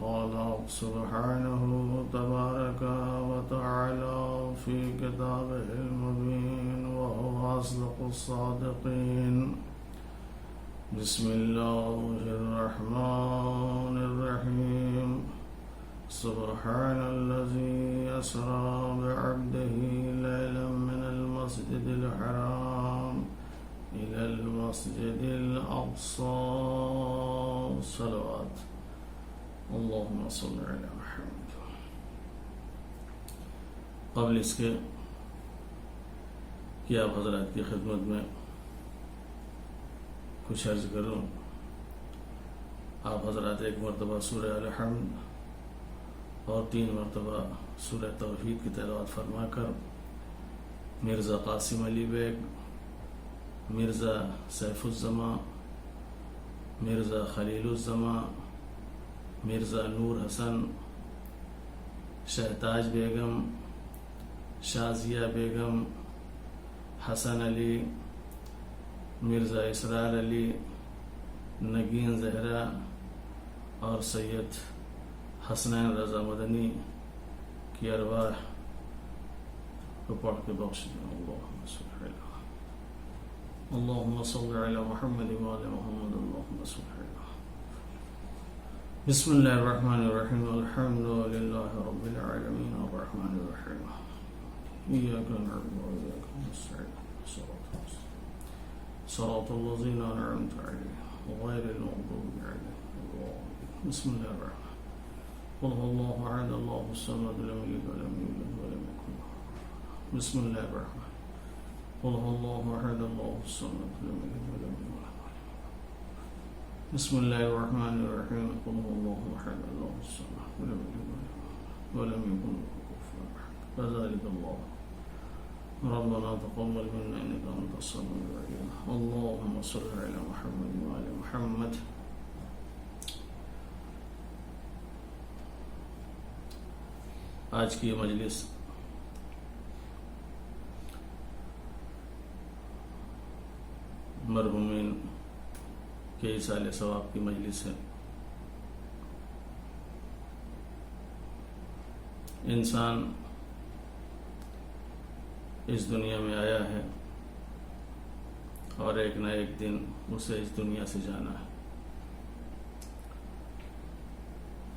قال سبحانه تبارك وتعالى في كتابه المبين وهو أصدق الصادقين. بسم الله الرحمن الرحيم. سبحان الذي أسرى بعبده ليلا من المسجد الحرام إلى المسجد الأقصى. صلوات اللهم صل على محمد. قبل اس کے کہ آپ حضرات کی خدمت میں کچھ عرض کروں، آپ حضرات ایک مرتبہ سورہ الحمد اور 3 مرتبہ سورہ توحید کی تلاوت فرما کر مرزا قاسم علی بیگ، مرزا سیف الزماں، مرزا خلیل الزماں، مرزا نور حسن، شہتاج بیگم، شازیہ بیگم، حسن علی، مرزا اسرار علی، نگین زہرا اور سید حسنین رضا مدنی کی ارواح کو پڑھ کے بخش دیں. اللهم صل على محمد وآل محمد. اللهم صل على بسم الله الرحمن الرحيم. الحمد لله رب العالمين الرحمن الرحيم. إياك نعبد وإياك نستعين. صراط الذين أنعمت عليهم غير المغضوب عليهم. بسم الله الرحمن. قل هو الله أحد الله الصمد لم يلد ولم يولد ولم يكن له. بسم الله الرحمن. قل هو الله أحد الله الصمد لم يلد ولم يولد. بسم الله الرحمن الرحيم. قل هو الله أحد الله الصمد لم يلد ولم يكن له كفوا أحد. كذلك الله. ربنا تقبل منا إنك أنت السميع العليم. اللهم صل على محمد وآل محمد. آج کی یہ مجلس مرحومین کے ایصال ثواب کی مجلس ہے. انسان اس دنیا میں آیا ہے اور ایک نہ ایک دن اسے اس دنیا سے جانا ہے،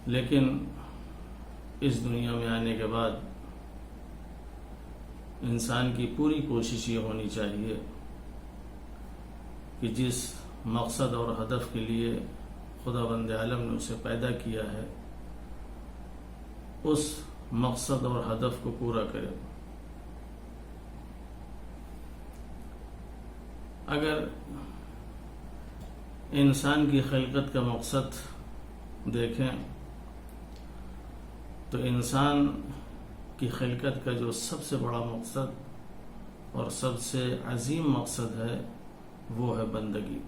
لیکن اس دنیا میں آنے کے بعد انسان کی پوری کوشش یہ ہونی چاہیے کہ جس مقصد اور ہدف کے لیے خداوند عالم نے اسے پیدا کیا ہے اس مقصد اور ہدف کو پورا کرے. اگر انسان کی خلقت کا مقصد دیکھیں تو انسان کی خلقت کا جو سب سے بڑا مقصد اور سب سے عظیم مقصد ہے وہ ہے بندگی.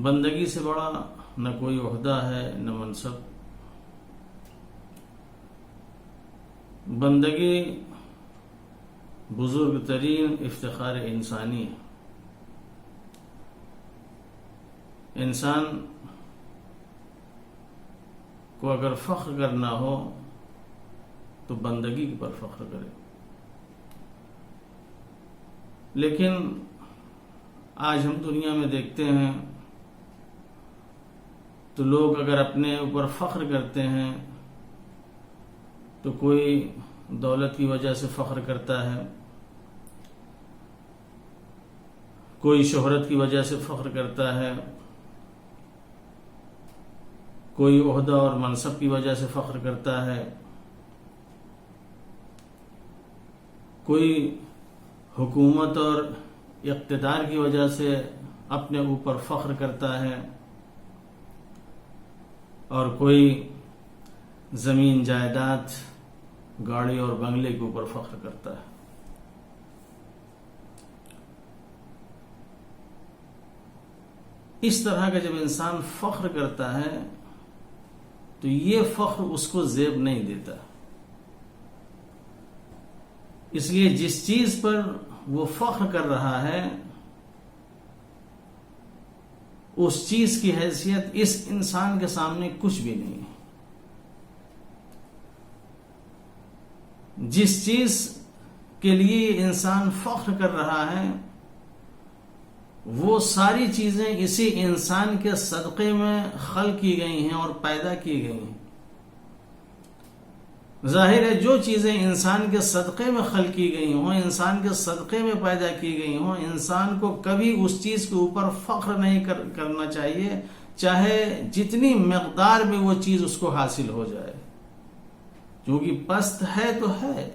بندگی سے بڑا نہ کوئی عہدہ ہے نہ منصب. بندگی بزرگ ترین افتخار انسانی ہے. انسان کو اگر فخر کرنا ہو تو بندگی پر فخر کرے. لیکن آج ہم دنیا میں دیکھتے ہیں تو لوگ اگر اپنے اوپر فخر کرتے ہیں تو کوئی دولت کی وجہ سے فخر کرتا ہے، کوئی شہرت کی وجہ سے فخر کرتا ہے، کوئی عہدہ اور منصب کی وجہ سے فخر کرتا ہے، کوئی حکومت اور اقتدار کی وجہ سے اپنے اوپر فخر کرتا ہے، اور کوئی زمین جائیداد گاڑی اور بنگلے کے اوپر فخر کرتا ہے. اس طرح کا جب انسان فخر کرتا ہے تو یہ فخر اس کو زیب نہیں دیتا. اس لیے جس چیز پر وہ فخر کر رہا ہے اس چیز کی حیثیت اس انسان کے سامنے کچھ بھی نہیں ہے. جس چیز کے لیے انسان فخر کر رہا ہے وہ ساری چیزیں اسی انسان کے صدقے میں خلق کی گئی ہیں اور پیدا کی گئی ہیں. ظاہر ہے جو چیزیں انسان کے صدقے میں خلق کی گئی ہوں، انسان کے صدقے میں پیدا کی گئی ہوں، انسان کو کبھی اس چیز کے اوپر فخر نہیں کرنا چاہیے، چاہے جتنی مقدار میں وہ چیز اس کو حاصل ہو جائے، کیونکہ پست ہے تو ہے،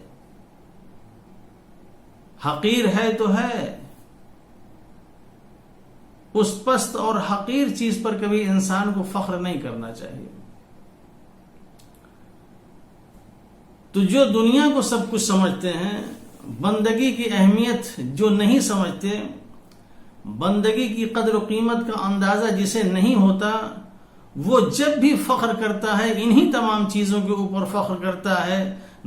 حقیر ہے تو ہے. اس پست اور حقیر چیز پر کبھی انسان کو فخر نہیں کرنا چاہیے. تو جو دنیا کو سب کچھ سمجھتے ہیں، بندگی کی اہمیت جو نہیں سمجھتے، بندگی کی قدر و قیمت کا اندازہ جسے نہیں ہوتا، وہ جب بھی فخر کرتا ہے انہی تمام چیزوں کے اوپر فخر کرتا ہے،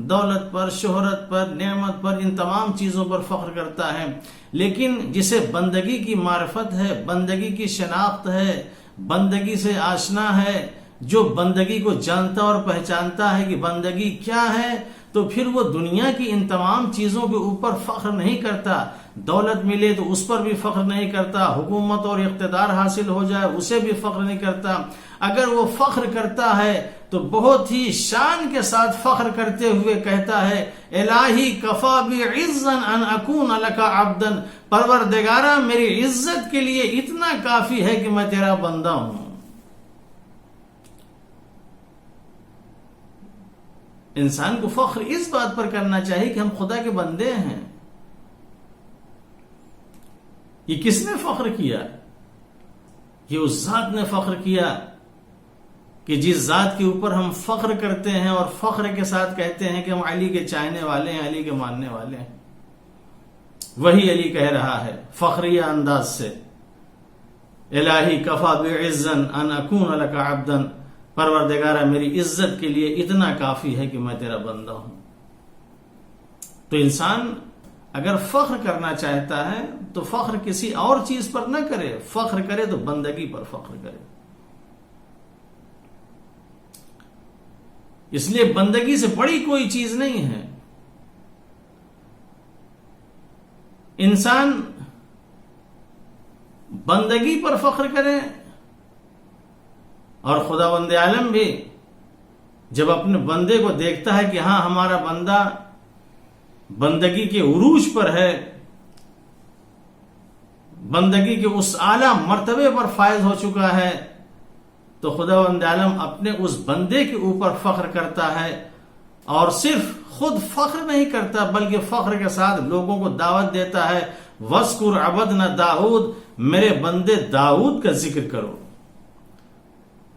دولت پر، شہرت پر، نعمت پر، ان تمام چیزوں پر فخر کرتا ہے. لیکن جسے بندگی کی معرفت ہے، بندگی کی شناخت ہے، بندگی سے آشنا ہے، جو بندگی کو جانتا اور پہچانتا ہے کہ بندگی کیا ہے، تو پھر وہ دنیا کی ان تمام چیزوں کے اوپر فخر نہیں کرتا. دولت ملے تو اس پر بھی فخر نہیں کرتا، حکومت اور اقتدار حاصل ہو جائے اسے بھی فخر نہیں کرتا. اگر وہ فخر کرتا ہے تو بہت ہی شان کے ساتھ فخر کرتے ہوئے کہتا ہے، الہی کفا بی عزا ان اکون لک عبدا، پروردگارا میری عزت کے لیے اتنا کافی ہے کہ میں تیرا بندہ ہوں. انسان کو فخر اس بات پر کرنا چاہیے کہ ہم خدا کے بندے ہیں. یہ کس نے فخر کیا؟ یہ اس ذات نے فخر کیا کہ جس ذات کے اوپر ہم فخر کرتے ہیں اور فخر کے ساتھ کہتے ہیں کہ ہم علی کے چاہنے والے ہیں، علی کے ماننے والے ہیں. وہی علی کہہ رہا ہے فخریہ انداز سے، الہی کفا بعزا ان اکون لک عبدا، پروردگارہ میری عزت کے لیے اتنا کافی ہے کہ میں تیرا بندہ ہوں. تو انسان اگر فخر کرنا چاہتا ہے تو فخر کسی اور چیز پر نہ کرے، فخر کرے تو بندگی پر فخر کرے. اس لیے بندگی سے بڑی کوئی چیز نہیں ہے. انسان بندگی پر فخر کرے، اور خداوند عالم بھی جب اپنے بندے کو دیکھتا ہے کہ ہاں ہمارا بندہ بندگی کے عروج پر ہے، بندگی کے اس اعلیٰ مرتبے پر فائز ہو چکا ہے، تو خداوند عالم اپنے اس بندے کے اوپر فخر کرتا ہے. اور صرف خود فخر نہیں کرتا بلکہ فخر کے ساتھ لوگوں کو دعوت دیتا ہے، وَاذْكُرْ عَبْدَنَا داؤد، میرے بندے داؤد کا ذکر کرو.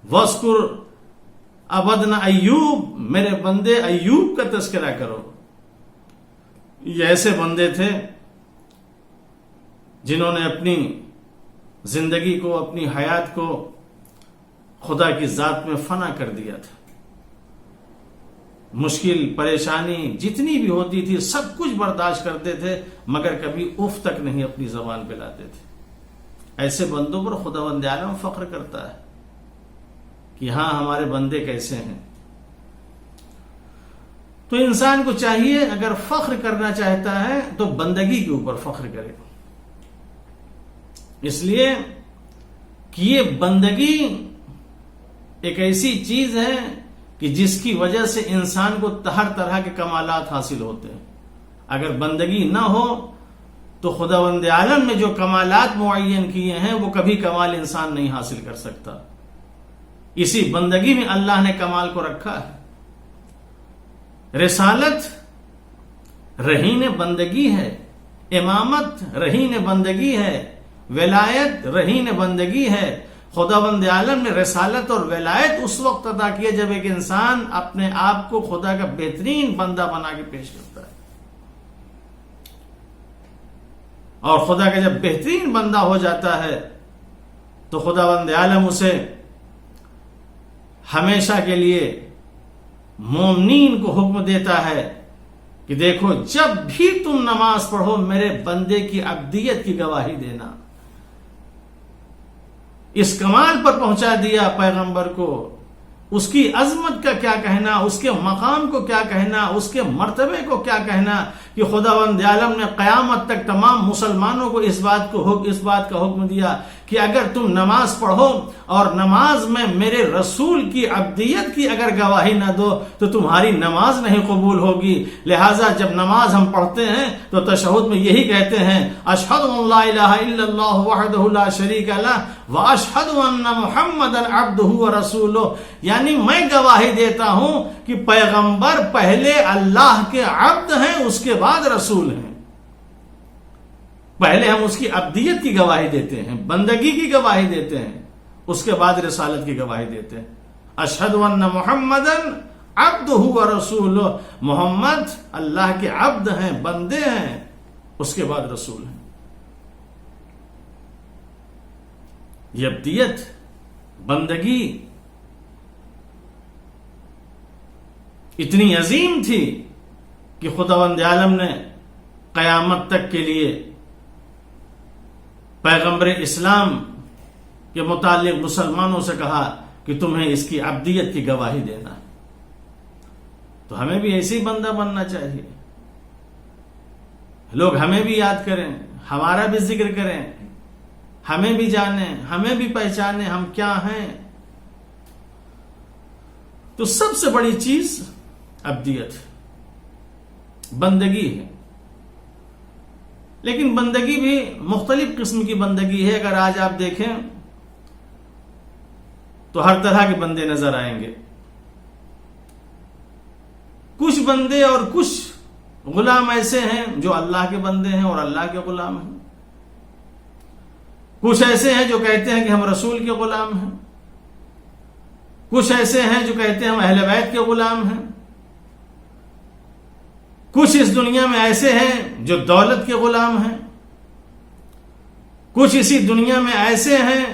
وَاذْكُرْ عَبْدَنَا ایوب، میرے بندے ایوب کا تذکرہ کرو. یہ ایسے بندے تھے جنہوں نے اپنی زندگی کو، اپنی حیات کو خدا کی ذات میں فنا کر دیا تھا. مشکل پریشانی جتنی بھی ہوتی تھی سب کچھ برداشت کرتے تھے، مگر کبھی اف تک نہیں اپنی زبان پہ لاتے تھے. ایسے بندوں پر خداوند عالم فخر کرتا ہے کہ ہاں ہمارے بندے کیسے ہیں. تو انسان کو چاہیے اگر فخر کرنا چاہتا ہے تو بندگی کے اوپر فخر کرے، اس لیے کہ یہ بندگی ایک ایسی چیز ہے کہ جس کی وجہ سے انسان کو ہر طرح کے کمالات حاصل ہوتے ہیں. اگر بندگی نہ ہو تو خداوند عالم نے جو کمالات معین کیے ہیں وہ کبھی کمال انسان نہیں حاصل کر سکتا. اسی بندگی میں اللہ نے کمال کو رکھا ہے. رسالت رہین بندگی ہے، امامت رہین بندگی ہے، ولایت رہین بندگی ہے. خداوند عالم نے رسالت اور ولایت اس وقت عطا کیا جب ایک انسان اپنے آپ کو خدا کا بہترین بندہ بنا کے پیش کرتا ہے. اور خدا کا جب بہترین بندہ ہو جاتا ہے تو خداوند عالم اسے ہمیشہ کے لیے مومنین کو حکم دیتا ہے کہ دیکھو جب بھی تم نماز پڑھو میرے بندے کی عبدیت کی گواہی دینا. اس کمال پر پہنچا دیا پیغمبر کو، اس کی عظمت کا کیا کہنا، اس کے مقام کو کیا کہنا، اس کے مرتبے کو کیا کہنا کہ خداوند عالم نے قیامت تک تمام مسلمانوں کو اس بات کا حکم دیا کہ اگر تم نماز پڑھو اور نماز میں میرے رسول کی عبدیت کی اگر گواہی نہ دو تو تمہاری نماز نہیں قبول ہوگی. لہٰذا جب نماز ہم پڑھتے ہیں تو تشہد میں یہی کہتے ہیں اشہد ان لا الہ الا اللہ وحدہ لا شریک لہ واشہد ان محمدا عبدہ ورسولہ، یعنی میں گواہی دیتا ہوں کہ پیغمبر پہلے اللہ کے عبد ہیں اس کے بعد رسول ہیں. پہلے ہم اس کی عبدیت کی گواہی دیتے ہیں، بندگی کی گواہی دیتے ہیں، اس کے بعد رسالت کی گواہی دیتے ہیں. اشہد ان محمدا عبدہ ورسولہ، محمد اللہ کے عبد ہیں، بندے ہیں، اس کے بعد رسول ہیں. یہ عبدیت، بندگی اتنی عظیم تھی کہ خداوند عالم نے قیامت تک کے لیے پیغمبر اسلام کے متعلق مسلمانوں سے کہا کہ تمہیں اس کی عبدیت کی گواہی دینا ہے. تو ہمیں بھی ایسے ہی بندہ بننا چاہیے. لوگ ہمیں بھی یاد کریں، ہمارا بھی ذکر کریں، ہمیں بھی جانیں، ہمیں بھی پہچانیں ہم کیا ہیں. تو سب سے بڑی چیز عبدیت، بندگی ہے. لیکن بندگی بھی مختلف قسم کی بندگی ہے. اگر آج آپ دیکھیں تو ہر طرح کے بندے نظر آئیں گے. کچھ بندے اور کچھ غلام ایسے ہیں جو اللہ کے بندے ہیں اور اللہ کے غلام ہیں. کچھ ایسے ہیں جو کہتے ہیں کہ ہم رسول کے غلام ہیں. کچھ ایسے ہیں جو کہتے ہیں ہم اہل بیت کے غلام ہیں. کچھ اس دنیا میں ایسے ہیں جو دولت کے غلام ہیں. کچھ اسی دنیا میں ایسے ہیں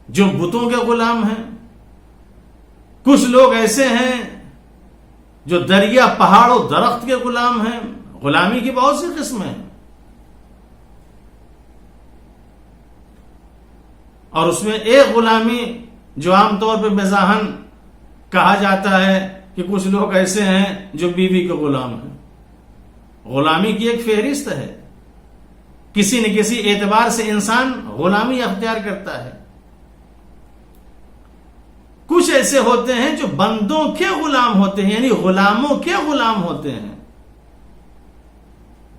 جو بتوں کے غلام ہیں. کچھ لوگ ایسے ہیں جو دریا پہاڑ و درخت کے غلام ہیں. غلامی کی بہت سی قسمیں ہیں اور اس میں ایک غلامی جو عام طور پہ مزاحن کہا جاتا ہے کہ کچھ لوگ ایسے ہیں جو بیوی کے غلام ہیں. غلامی کی ایک فہرست ہے. کسی نہ کسی اعتبار سے انسان غلامی اختیار کرتا ہے. کچھ ایسے ہوتے ہیں جو بندوں کے غلام ہوتے ہیں، یعنی غلاموں کے غلام ہوتے ہیں.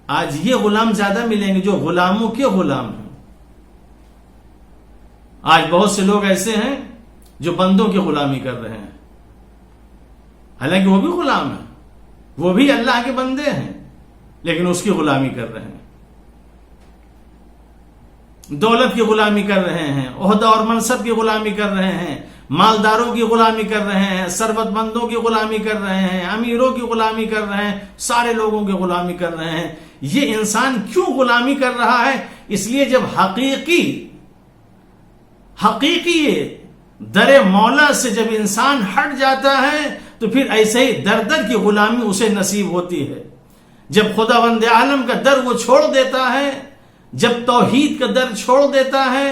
آج یہ غلام زیادہ ملیں گے جو غلاموں کے غلام ہیں. آج بہت سے لوگ ایسے ہیں جو بندوں کی غلامی کر رہے ہیں، حالانکہ وہ بھی غلام ہیں، وہ بھی اللہ کے بندے ہیں، لیکن اس کی غلامی کر رہے ہیں. دولت کی غلامی کر رہے ہیں، عہدہ اور منصب کی غلامی کر رہے ہیں، مالداروں کی غلامی کر رہے ہیں، ثروت مندوں کی غلامی کر رہے ہیں، امیروں کی غلامی کر رہے ہیں، سارے لوگوں کی غلامی کر رہے ہیں. یہ انسان کیوں غلامی کر رہا ہے؟ اس لیے جب حقیقی در مولا سے جب انسان ہٹ جاتا ہے تو پھر ایسے ہی در در کی غلامی اسے نصیب ہوتی ہے. جب خداوند عالم کا در وہ چھوڑ دیتا ہے، جب توحید کا در چھوڑ دیتا ہے،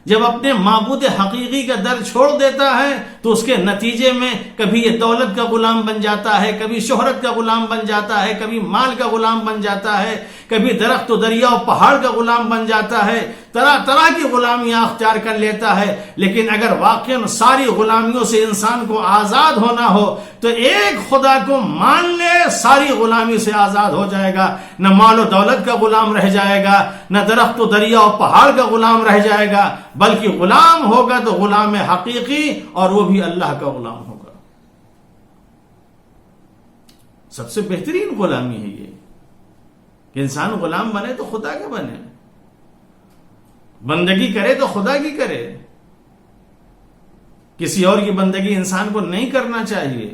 جب اپنے معبود حقیقی کا در چھوڑ دیتا ہے، تو اس کے نتیجے میں کبھی یہ دولت کا غلام بن جاتا ہے، کبھی شہرت کا غلام بن جاتا ہے، کبھی مال کا غلام بن جاتا ہے، کبھی درخت و دریا و پہاڑ کا غلام بن جاتا ہے، طرح طرح کی غلامیاں اختیار کر لیتا ہے. لیکن اگر واقعا ساری غلامیوں سے انسان کو آزاد ہونا ہو تو ایک خدا کو مان لے، ساری غلامی سے آزاد ہو جائے گا. نہ مال و دولت کا غلام رہ جائے گا، نہ درخت و دریا و پہاڑ کا غلام رہ جائے گا، بلکہ غلام ہوگا تو غلام حقیقی، اور وہ بھی اللہ کا غلام ہوگا. سب سے بہترین غلامی ہے یہ کہ انسان غلام بنے تو خدا کا بنے، بندگی کرے تو خدا کی کرے. کسی اور کی بندگی انسان کو نہیں کرنا چاہیے.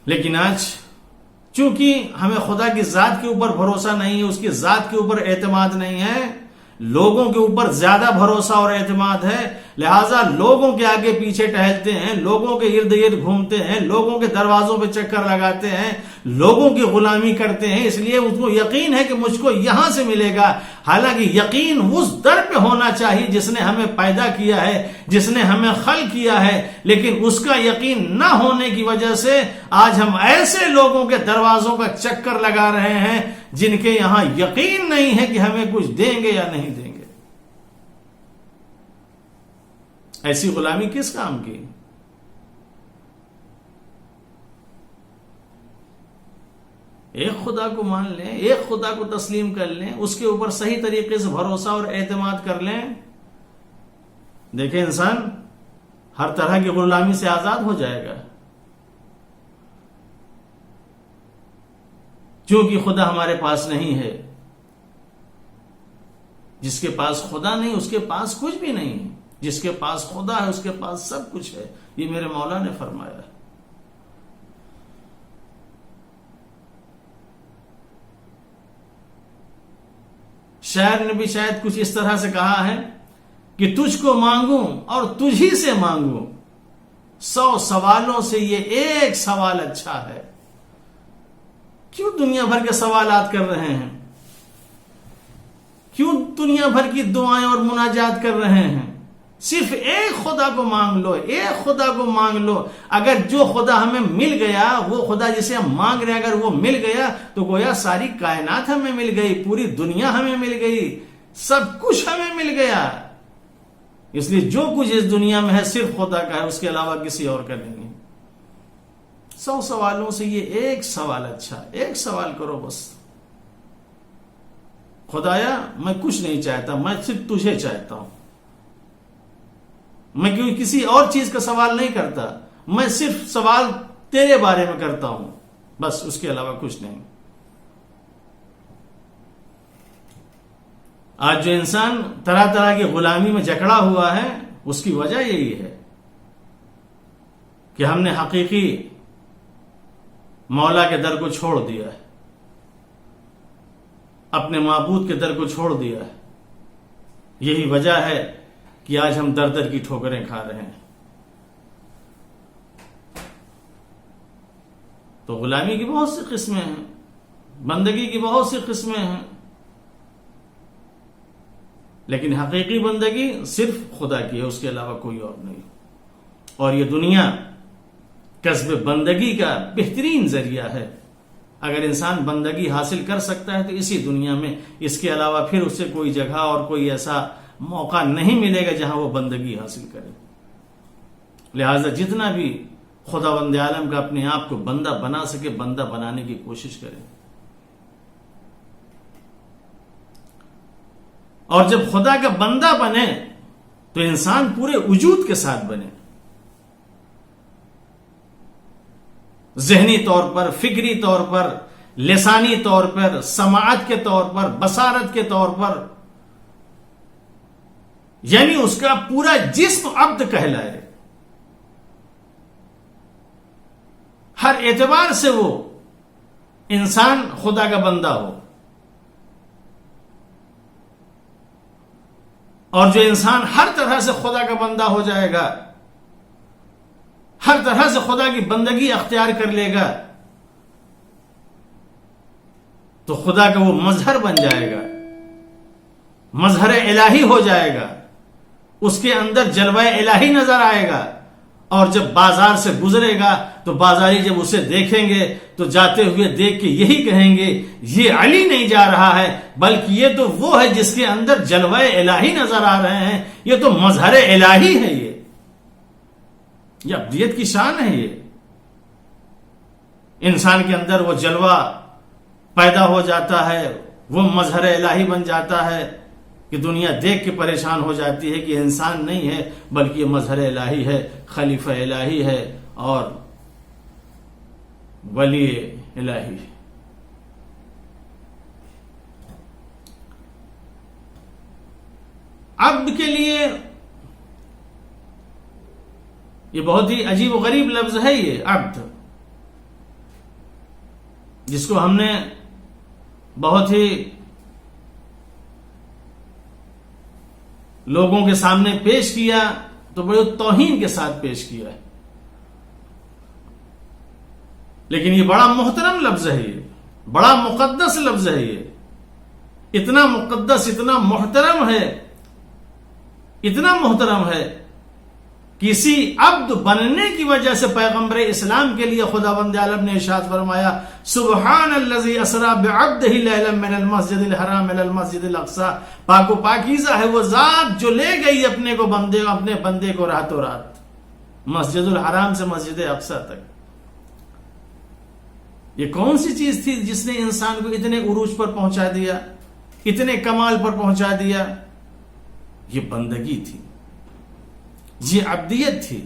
لیکن آج چونکہ ہمیں خدا کی ذات کے اوپر بھروسہ نہیں ہے، اس کی ذات کے اوپر اعتماد نہیں ہے، لوگوں کے اوپر زیادہ بھروسہ اور اعتماد ہے، لہٰذا لوگوں کے آگے پیچھے ٹہلتے ہیں، لوگوں کے ارد گرد گھومتے ہیں، لوگوں کے دروازوں پہ چکر لگاتے ہیں، لوگوں کی غلامی کرتے ہیں. اس لیے اس کو یقین ہے کہ مجھ کو یہاں سے ملے گا، حالانکہ یقین اس در پہ ہونا چاہیے جس نے ہمیں پیدا کیا ہے، جس نے ہمیں خلق کیا ہے. لیکن اس کا یقین نہ ہونے کی وجہ سے آج ہم ایسے لوگوں کے دروازوں کا چکر لگا رہے ہیں جن کے یہاں یقین نہیں ہے کہ ہمیں کچھ دیں گے یا نہیں دیں گے. ایسی غلامی کس کام کی؟ ایک خدا کو مان لیں، ایک خدا کو تسلیم کر لیں، اس کے اوپر صحیح طریقے سے بھروسہ اور اعتماد کر لیں. دیکھیں انسان ہر طرح کی غلامی سے آزاد ہو جائے گا. کیونکہ خدا ہمارے پاس نہیں ہے. جس کے پاس خدا نہیں اس کے پاس کچھ بھی نہیں ہے، جس کے پاس خدا ہے اس کے پاس سب کچھ ہے. یہ میرے مولا نے فرمایا ہے. شاعر نے بھی شاید کچھ اس طرح سے کہا ہے کہ تجھ کو مانگوں اور تجھ ہی سے مانگوں، 100 سوالوں سے یہ ایک سوال اچھا ہے. کیوں دنیا بھر کے سوالات کر رہے ہیں؟ کیوں دنیا بھر کی دعائیں اور مناجات کر رہے ہیں؟ صرف ایک خدا کو مانگ لو، ایک خدا کو مانگ لو. اگر جو خدا ہمیں مل گیا، وہ خدا جسے ہم مانگ رہے ہیں اگر وہ مل گیا تو گویا ساری کائنات ہمیں مل گئی، پوری دنیا ہمیں مل گئی، سب کچھ ہمیں مل گیا. اس لیے جو کچھ اس دنیا میں ہے صرف خدا کا ہے، اس کے علاوہ کسی اور کا نہیں ہے. 100 سوالوں سے یہ ایک سوال اچھا، ایک سوال کرو بس. خدایا میں کچھ نہیں چاہتا، میں صرف تجھے چاہتا ہوں. میں کیوں کسی اور چیز کا سوال نہیں کرتا، میں صرف سوال تیرے بارے میں کرتا ہوں، بس اس کے علاوہ کچھ نہیں. آج جو انسان طرح طرح کی غلامی میں جکڑا ہوا ہے اس کی وجہ یہی ہے کہ ہم نے حقیقی مولا کے در کو چھوڑ دیا ہے، اپنے معبود کے در کو چھوڑ دیا ہے. یہی وجہ ہے کہ آج ہم در در کی ٹھوکریں کھا رہے ہیں. تو غلامی کی بہت سی قسمیں ہیں، بندگی کی بہت سی قسمیں ہیں، لیکن حقیقی بندگی صرف خدا کی ہے، اس کے علاوہ کوئی اور نہیں. اور یہ دنیا کسب بندگی کا بہترین ذریعہ ہے. اگر انسان بندگی حاصل کر سکتا ہے تو اسی دنیا میں، اس کے علاوہ پھر اس سے کوئی جگہ اور کوئی ایسا موقع نہیں ملے گا جہاں وہ بندگی حاصل کرے. لہذا جتنا بھی خداوند عالم کا اپنے آپ کو بندہ بنا سکے بندہ بنانے کی کوشش کرے. اور جب خدا کا بندہ بنے تو انسان پورے وجود کے ساتھ بنے، ذہنی طور پر، فکری طور پر، لسانی طور پر، سماعت کے طور پر، بصارت کے طور پر، یعنی اس کا پورا جسم عبد کہلائے. ہر اعتبار سے وہ انسان خدا کا بندہ ہو. اور جو انسان ہر طرح سے خدا کا بندہ ہو جائے گا، ہر طرح سے خدا کی بندگی اختیار کر لے گا تو خدا کا وہ مظہر بن جائے گا، مظہر الہی ہو جائے گا، اس کے اندر جلوہ الہی نظر آئے گا. اور جب بازار سے گزرے گا تو بازاری جب اسے دیکھیں گے تو جاتے ہوئے دیکھ کے یہی کہیں گے یہ علی نہیں جا رہا ہے بلکہ یہ تو وہ ہے جس کے اندر جلوہ الہی نظر آ رہے ہیں، یہ تو مظہر الہی ہے، یہ ابدیت کی شان ہے. یہ انسان کے اندر وہ جلوہ پیدا ہو جاتا ہے، وہ مظہر الہی بن جاتا ہے کہ دنیا دیکھ کے پریشان ہو جاتی ہے کہ انسان نہیں ہے بلکہ یہ مظہر الہی ہے، خلیفہ الہی ہے اور ولی الہی. عبد کے لیے یہ بہت ہی عجیب و غریب لفظ ہے، یہ عبد، جس کو ہم نے بہت ہی لوگوں کے سامنے پیش کیا تو بڑے توہین کے ساتھ پیش کیا ہے، لیکن یہ بڑا محترم لفظ ہے، یہ بڑا مقدس لفظ ہے، یہ اتنا مقدس، اتنا محترم ہے، اتنا محترم ہے. کسی عبد بننے کی وجہ سے پیغمبر اسلام کے لیے خداوند عالم نے ارشاد فرمایا سبحان الذی اسری بعبدہ لیلا من المسجد الحرام الی المسجد الاقصی، پاک و پاکیزہ ہے وہ ذات جو لے گئی اپنے بندے کو راتوں رات مسجد الحرام سے مسجد اقصی تک. یہ کون سی چیز تھی جس نے انسان کو اتنے عروج پر پہنچا دیا، اتنے کمال پر پہنچا دیا؟ یہ بندگی تھی، یہ عبدیت تھی.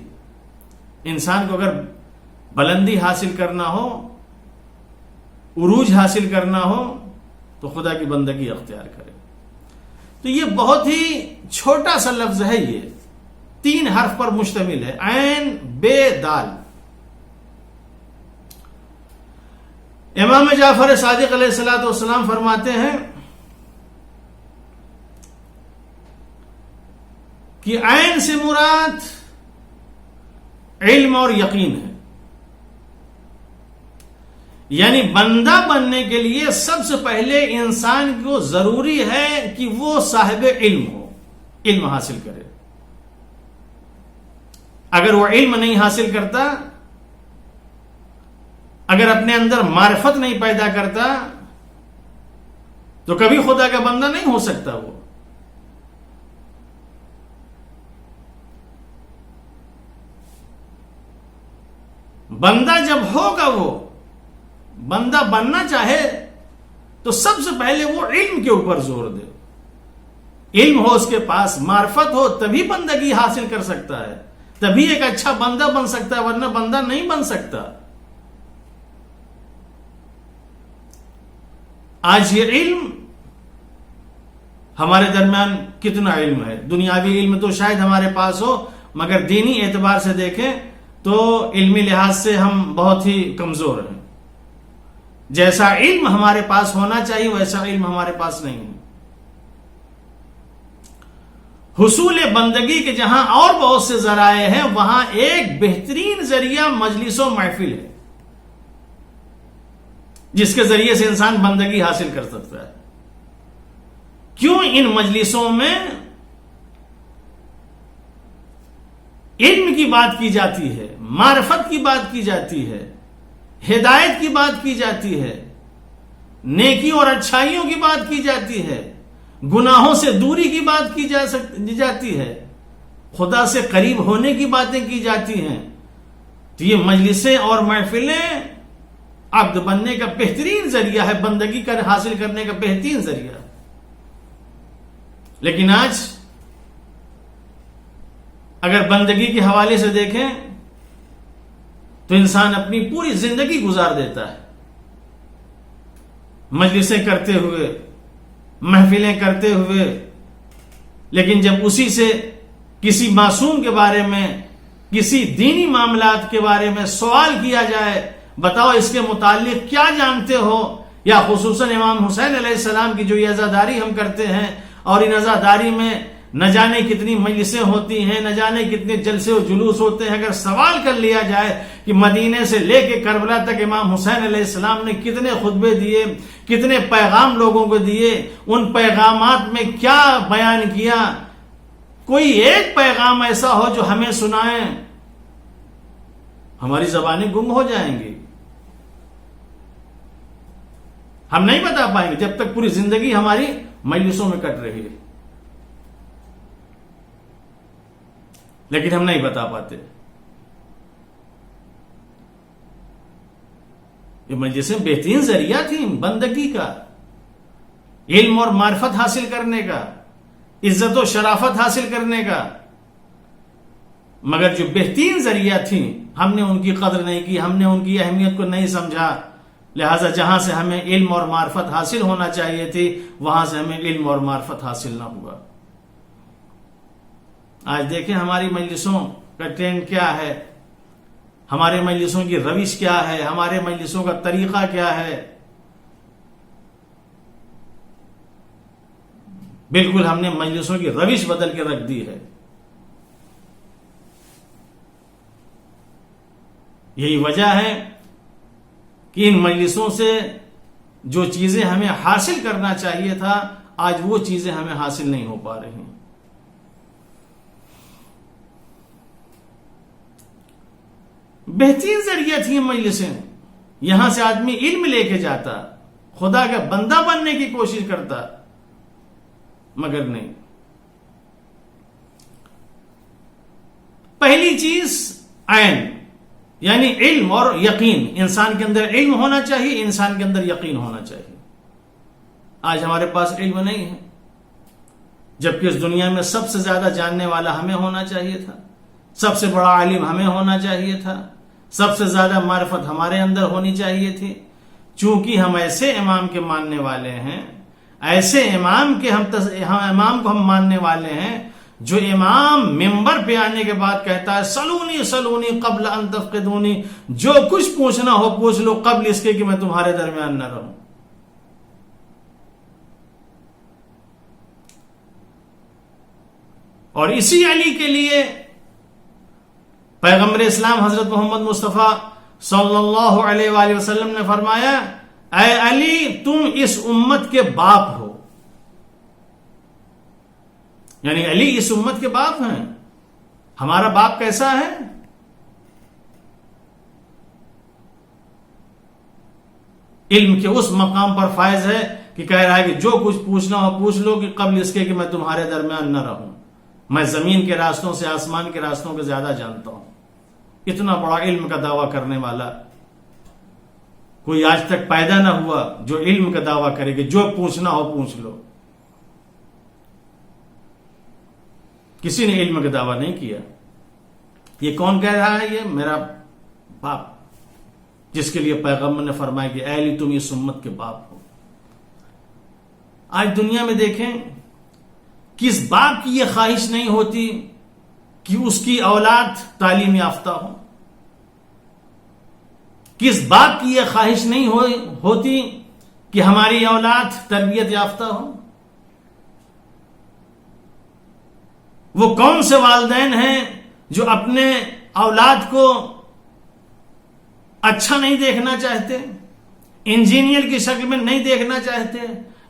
انسان کو اگر بلندی حاصل کرنا ہو، عروج حاصل کرنا ہو تو خدا کی بندگی اختیار کرے. تو یہ بہت ہی چھوٹا سا لفظ ہے، یہ 3 حرف پر مشتمل ہے، عین بے دال. امام جعفر صادق علیہ الصلوۃ والسلام فرماتے ہیں کہ عین سے مراد علم اور یقین ہے. یعنی بندہ بننے کے لیے سب سے پہلے انسان کو ضروری ہے کہ وہ صاحب علم ہو، علم حاصل کرے. اگر وہ علم نہیں حاصل کرتا، اگر اپنے اندر معرفت نہیں پیدا کرتا تو کبھی خدا کا بندہ نہیں ہو سکتا. وہ بندہ جب ہوگا، وہ بندہ بننا چاہے تو سب سے پہلے وہ علم کے اوپر زور دے. علم ہو اس کے پاس، معرفت ہو، تبھی بندگی حاصل کر سکتا ہے، تبھی ایک اچھا بندہ بن سکتا ہے، ورنہ بندہ نہیں بن سکتا. آج یہ علم ہمارے درمیان کتنا علم ہے؟ دنیاوی علم تو شاید ہمارے پاس ہو، مگر دینی اعتبار سے دیکھیں تو علمی لحاظ سے ہم بہت ہی کمزور ہیں. جیسا علم ہمارے پاس ہونا چاہیے ویسا علم ہمارے پاس نہیں ہے. حصول بندگی کے جہاں اور بہت سے ذرائع ہیں، وہاں ایک بہترین ذریعہ مجلس و محفل ہے جس کے ذریعے سے انسان بندگی حاصل کر سکتا ہے. کیوں ان مجلسوں میں علم کی بات کی جاتی ہے، معرفت کی بات کی جاتی ہے، ہدایت کی بات کی جاتی ہے، نیکی اور اچھائیوں کی بات کی جاتی ہے، گناہوں سے دوری کی بات کی جاتی ہے، خدا سے قریب ہونے کی باتیں کی جاتی ہیں. تو یہ مجلسیں اور محفلیں عبد بننے کا بہترین ذریعہ ہے، بندگی حاصل کرنے کا بہترین ذریعہ. لیکن آج اگر بندگی کے حوالے سے دیکھیں تو انسان اپنی پوری زندگی گزار دیتا ہے مجلسیں کرتے ہوئے، محفلیں کرتے ہوئے، لیکن جب اسی سے کسی معصوم کے بارے میں، کسی دینی معاملات کے بارے میں سوال کیا جائے، بتاؤ اس کے متعلق کیا جانتے ہو، یا خصوصاً امام حسین علیہ السلام کی جو یہ عزاداری ہم کرتے ہیں اور ان عزاداری میں نہ جانے کتنی مجلسیں ہوتی ہیں، نہ جانے کتنے جلسے و جلوس ہوتے ہیں، اگر سوال کر لیا جائے کہ مدینے سے لے کے کربلا تک امام حسین علیہ السلام نے کتنے خطبے دیے، کتنے پیغام لوگوں کو دیے، ان پیغامات میں کیا بیان کیا، کوئی ایک پیغام ایسا ہو جو ہمیں سنائیں، ہماری زبانیں گم ہو جائیں گی، ہم نہیں بتا پائیں گے جب تک پوری زندگی ہماری مجلسوں میں کٹ رہی ہے، لیکن ہم نہیں بتا پاتے۔ یہ مجلسیں بہترین ذریعہ تھیں بندگی کا، علم اور معرفت حاصل کرنے کا، عزت و شرافت حاصل کرنے کا، مگر جو بہترین ذریعہ تھیں ہم نے ان کی قدر نہیں کی، ہم نے ان کی اہمیت کو نہیں سمجھا، لہذا جہاں سے ہمیں علم اور معرفت حاصل ہونا چاہیے تھی وہاں سے ہمیں علم اور معرفت حاصل نہ ہوا۔ آج دیکھیں ہماری مجلسوں کا ٹرینڈ کیا ہے، ہمارے مجلسوں کی روش کیا ہے، ہمارے مجلسوں کا طریقہ کیا ہے، بالکل ہم نے مجلسوں کی روش بدل کے رکھ دی ہے۔ یہی وجہ ہے کہ ان مجلسوں سے جو چیزیں ہمیں حاصل کرنا چاہیے تھا آج وہ چیزیں ہمیں حاصل نہیں ہو پا رہی۔ بہترین ذریعہ تھی مجلسیں، یہاں سے آدمی علم لے کے جاتا، خدا کا بندہ بننے کی کوشش کرتا، مگر نہیں۔ پہلی چیز عین یعنی علم اور یقین، انسان کے اندر علم ہونا چاہیے، انسان کے اندر یقین ہونا چاہیے۔ آج ہمارے پاس علم نہیں ہے، جبکہ اس دنیا میں سب سے زیادہ جاننے والا ہمیں ہونا چاہیے تھا، سب سے بڑا عالم ہمیں ہونا چاہیے تھا، سب سے زیادہ معرفت ہمارے اندر ہونی چاہیے تھی۔ چونکہ ہم ایسے امام کے ماننے والے ہیں، ایسے امام کے امام کو ہم ماننے والے ہیں جو امام منبر پہ آنے کے بعد کہتا ہے سلونی سلونی قبل ان تفقدونی، جو کچھ پوچھنا ہو پوچھ لو قبل اس کے کہ میں تمہارے درمیان نہ رہوں۔ اور اسی علی کے لیے پیغمبر اسلام حضرت محمد مصطفیٰ صلی اللہ علیہ وآلہ وسلم نے فرمایا اے علی تم اس امت کے باپ ہو، یعنی علی اس امت کے باپ ہیں۔ ہمارا باپ کیسا ہے؟ علم کے اس مقام پر فائز ہے کہ کہہ رہا ہے کہ جو کچھ پوچھنا ہو پوچھ لو کہ قبل اس کے کہ میں تمہارے درمیان نہ رہوں، میں زمین کے راستوں سے آسمان کے راستوں کو زیادہ جانتا ہوں۔ اتنا بڑا علم کا دعویٰ کرنے والا کوئی آج تک پیدا نہ ہوا جو علم کا دعویٰ کرے کہ جو پوچھنا ہو پوچھ لو۔ کسی نے علم کا دعویٰ نہیں کیا۔ یہ کون کہہ رہا ہے؟ یہ میرا باپ، جس کے لیے پیغمبر نے فرمایا کہ اے علی تم اس امت کے باپ ہو۔ آج دنیا میں دیکھیں کس باپ کی یہ خواہش نہیں ہوتی کہ اس کی اولاد تعلیم یافتہ ہو، کس باپ کی یہ خواہش نہیں ہوتی کہ ہماری اولاد تربیت یافتہ ہو۔ وہ کون سے والدین ہیں جو اپنے اولاد کو اچھا نہیں دیکھنا چاہتے، انجینئر کی شکل میں نہیں دیکھنا چاہتے،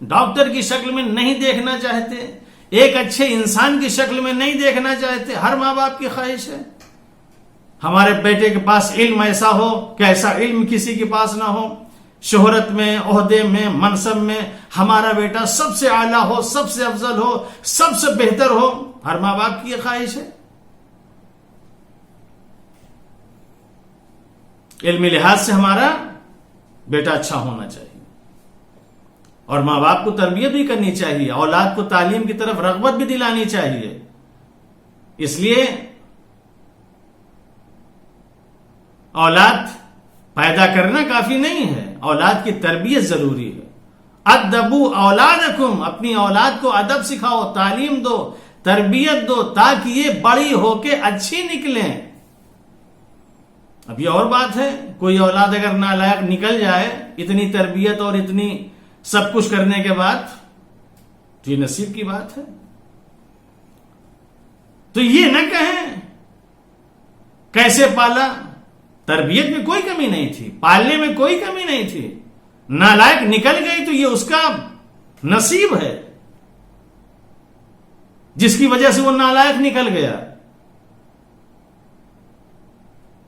ڈاکٹر کی شکل میں نہیں دیکھنا چاہتے، ایک اچھے انسان کی شکل میں نہیں دیکھنا چاہتے؟ ہر ماں باپ کی خواہش ہے ہمارے بیٹے کے پاس علم ایسا ہو کہ ایسا علم کسی کے پاس نہ ہو، شہرت میں، عہدے میں، منصب میں ہمارا بیٹا سب سے اعلیٰ ہو، سب سے افضل ہو، سب سے بہتر ہو۔ ہر ماں باپ کی یہ خواہش ہے۔ علمی لحاظ سے ہمارا بیٹا اچھا ہونا چاہیے، اور ماں باپ کو تربیت بھی کرنی چاہیے، اولاد کو تعلیم کی طرف رغبت بھی دلانی چاہیے۔ اس لیے اولاد پیدا کرنا کافی نہیں ہے، اولاد کی تربیت ضروری ہے۔ ادبوا اولادکم، اپنی اولاد کو ادب سکھاؤ، تعلیم دو، تربیت دو، تاکہ یہ بڑی ہو کے اچھی نکلیں۔ اب یہ اور بات ہے، کوئی اولاد اگر نالائق نکل جائے اتنی تربیت اور اتنی سب کچھ کرنے کے بعد، تو یہ نصیب کی بات ہے۔ تو یہ نہ کہیں کیسے پالا، تربیت میں کوئی کمی نہیں تھی، پالنے میں کوئی کمی نہیں تھی، نالائق نکل گئی تو یہ اس کا نصیب ہے جس کی وجہ سے وہ نالائق نکل گیا.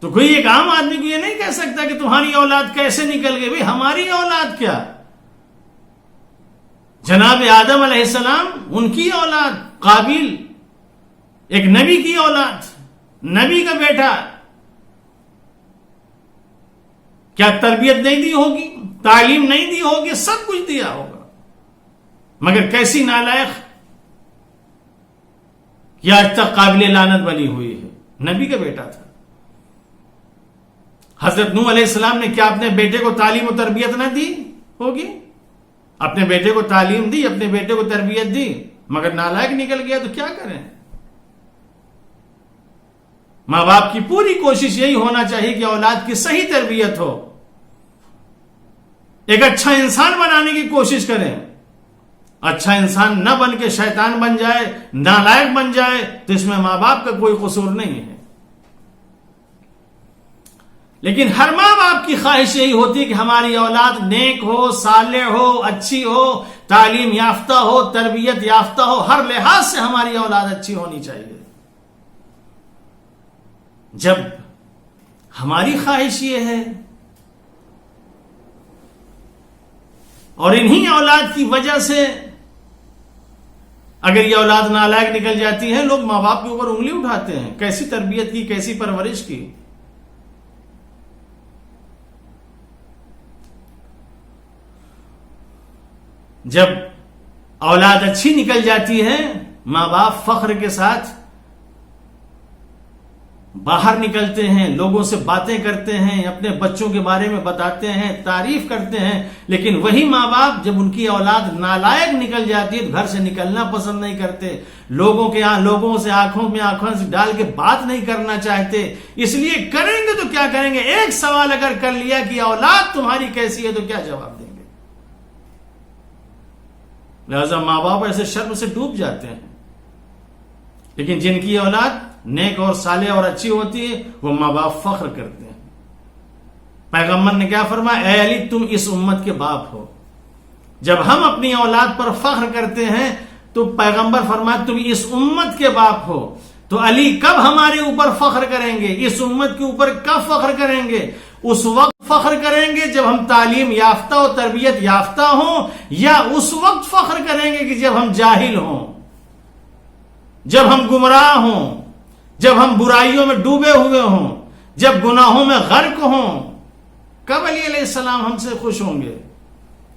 تو کوئی ایک عام آدمی کو یہ نہیں کہہ سکتا کہ تمہاری اولاد کیسے نکل گئی. بھئی ہماری اولاد کیا، جناب آدم علیہ السلام ان کی اولاد، قابیل ایک نبی کی اولاد، نبی کا بیٹا، کیا تربیت نہیں دی ہوگی، تعلیم نہیں دی ہوگی، سب کچھ دیا ہوگا، مگر کیسی نالائق کہ آج تک قابل لعنت بنی ہوئی ہے. نبی کا بیٹا تھا. حضرت نوح علیہ السلام نے کیا اپنے بیٹے کو تعلیم و تربیت نہ دی ہوگی؟ اپنے بیٹے کو تعلیم دی، اپنے بیٹے کو تربیت دی، مگر نالائق نکل گیا تو کیا کریں. ماں باپ کی پوری کوشش یہی ہونا چاہیے کہ اولاد کی صحیح تربیت ہو، ایک اچھا انسان بنانے کی کوشش کریں. اچھا انسان نہ بن کے شیطان بن جائے، نالائق بن جائے تو اس میں ماں باپ کا کوئی قصور نہیں ہے. لیکن ہر ماں باپ کی خواہش یہی ہوتی ہے کہ ہماری اولاد نیک ہو، صالح ہو، اچھی ہو، تعلیم یافتہ ہو، تربیت یافتہ ہو، ہر لحاظ سے ہماری اولاد اچھی ہونی چاہیے. جب ہماری خواہش یہ ہے اور انہی اولاد کی وجہ سے اگر یہ اولاد نالائق نکل جاتی ہے، لوگ ماں باپ کے اوپر انگلی اٹھاتے ہیں. کیسی تربیت کی، کیسی پرورش کی. جب اولاد اچھی نکل جاتی ہے، ماں باپ فخر کے ساتھ باہر نکلتے ہیں، لوگوں سے باتیں کرتے ہیں، اپنے بچوں کے بارے میں بتاتے ہیں، تعریف کرتے ہیں. لیکن وہی ماں باپ جب ان کی اولاد نالائق نکل جاتی ہے، گھر سے نکلنا پسند نہیں کرتے، لوگوں سے آنکھوں میں آنکھوں سے ڈال کے بات نہیں کرنا چاہتے. اس لیے کریں گے تو کیا کریں گے، ایک سوال اگر کر لیا کہ اولاد تمہاری کیسی ہے تو کیا جواب دیں گے. لہذا ماں باپ ایسے شرم سے ڈوب جاتے ہیں. لیکن جن کی اولاد نیک اور صالح اور اچھی ہوتی ہے، وہ ماں باپ فخر کرتے ہیں. پیغمبر نے کیا فرمایا، اے علی تم اس امت کے باپ ہو. جب ہم اپنی اولاد پر فخر کرتے ہیں تو پیغمبر فرمایا تم اس امت کے باپ ہو. تو علی کب ہمارے اوپر فخر کریں گے، اس امت کے اوپر کب فخر کریں گے؟ اس وقت فخر کریں گے جب ہم تعلیم یافتہ و تربیت یافتہ ہوں، یا اس وقت فخر کریں گے کہ جب ہم جاہل ہوں، جب ہم گمراہ ہوں، جب ہم برائیوں میں ڈوبے ہوئے ہوں، جب گناہوں میں غرق ہوں. کب علی علیہ السلام ہم سے خوش ہوں گے؟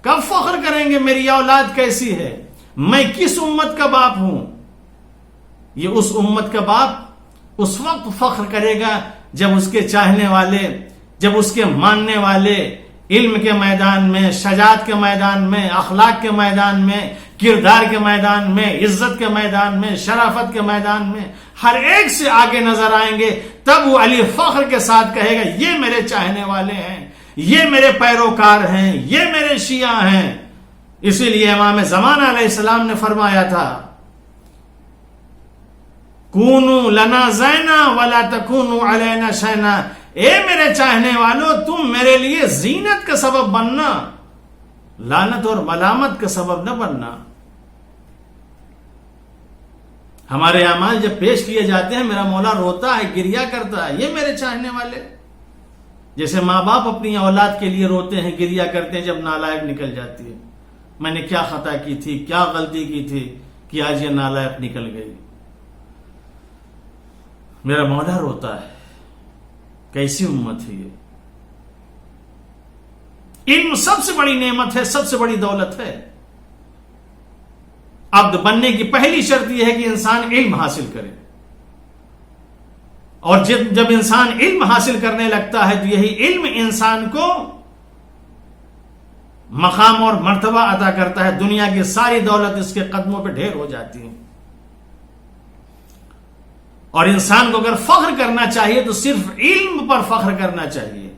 کب فخر کریں گے میری اولاد کیسی ہے، میں کس امت کا باپ ہوں؟ یہ اس امت کا باپ اس وقت فخر کرے گا جب اس کے چاہنے والے، جب اس کے ماننے والے علم کے میدان میں، شجاعت کے میدان میں، اخلاق کے میدان میں، کردار کے میدان میں، عزت کے میدان میں، شرافت کے میدان میں ہر ایک سے آگے نظر آئیں گے. تب وہ علی فخر کے ساتھ کہے گا یہ میرے چاہنے والے ہیں، یہ میرے پیروکار ہیں، یہ میرے شیعہ ہیں. اسی لیے امام زمان علیہ السلام نے فرمایا تھا کونوا لنا زینا ولا تکونوا علینا شینا. اے میرے چاہنے والوں، تم میرے لیے زینت کا سبب بننا، لعنت اور ملامت کا سبب نہ بننا. ہمارے اعمال جب پیش کیے جاتے ہیں میرا مولا روتا ہے، گریا کرتا ہے، یہ میرے چاہنے والے. جیسے ماں باپ اپنی اولاد کے لیے روتے ہیں، گریا کرتے ہیں جب نالائق نکل جاتی ہے. میں نے کیا خطا کی تھی، کیا غلطی کی تھی کہ آج یہ نالائق نکل گئی. میرا مولا روتا ہے. کیسی امت ہے یہ. علم سب سے بڑی نعمت ہے، سب سے بڑی دولت ہے. عبد بننے کی پہلی شرط یہ ہے کہ انسان علم حاصل کرے، اور جب انسان علم حاصل کرنے لگتا ہے تو یہی علم انسان کو مقام اور مرتبہ عطا کرتا ہے. دنیا کی ساری دولت اس کے قدموں پہ ڈھیر ہو جاتی ہے. اور انسان کو اگر فخر کرنا چاہیے تو صرف علم پر فخر کرنا چاہیے.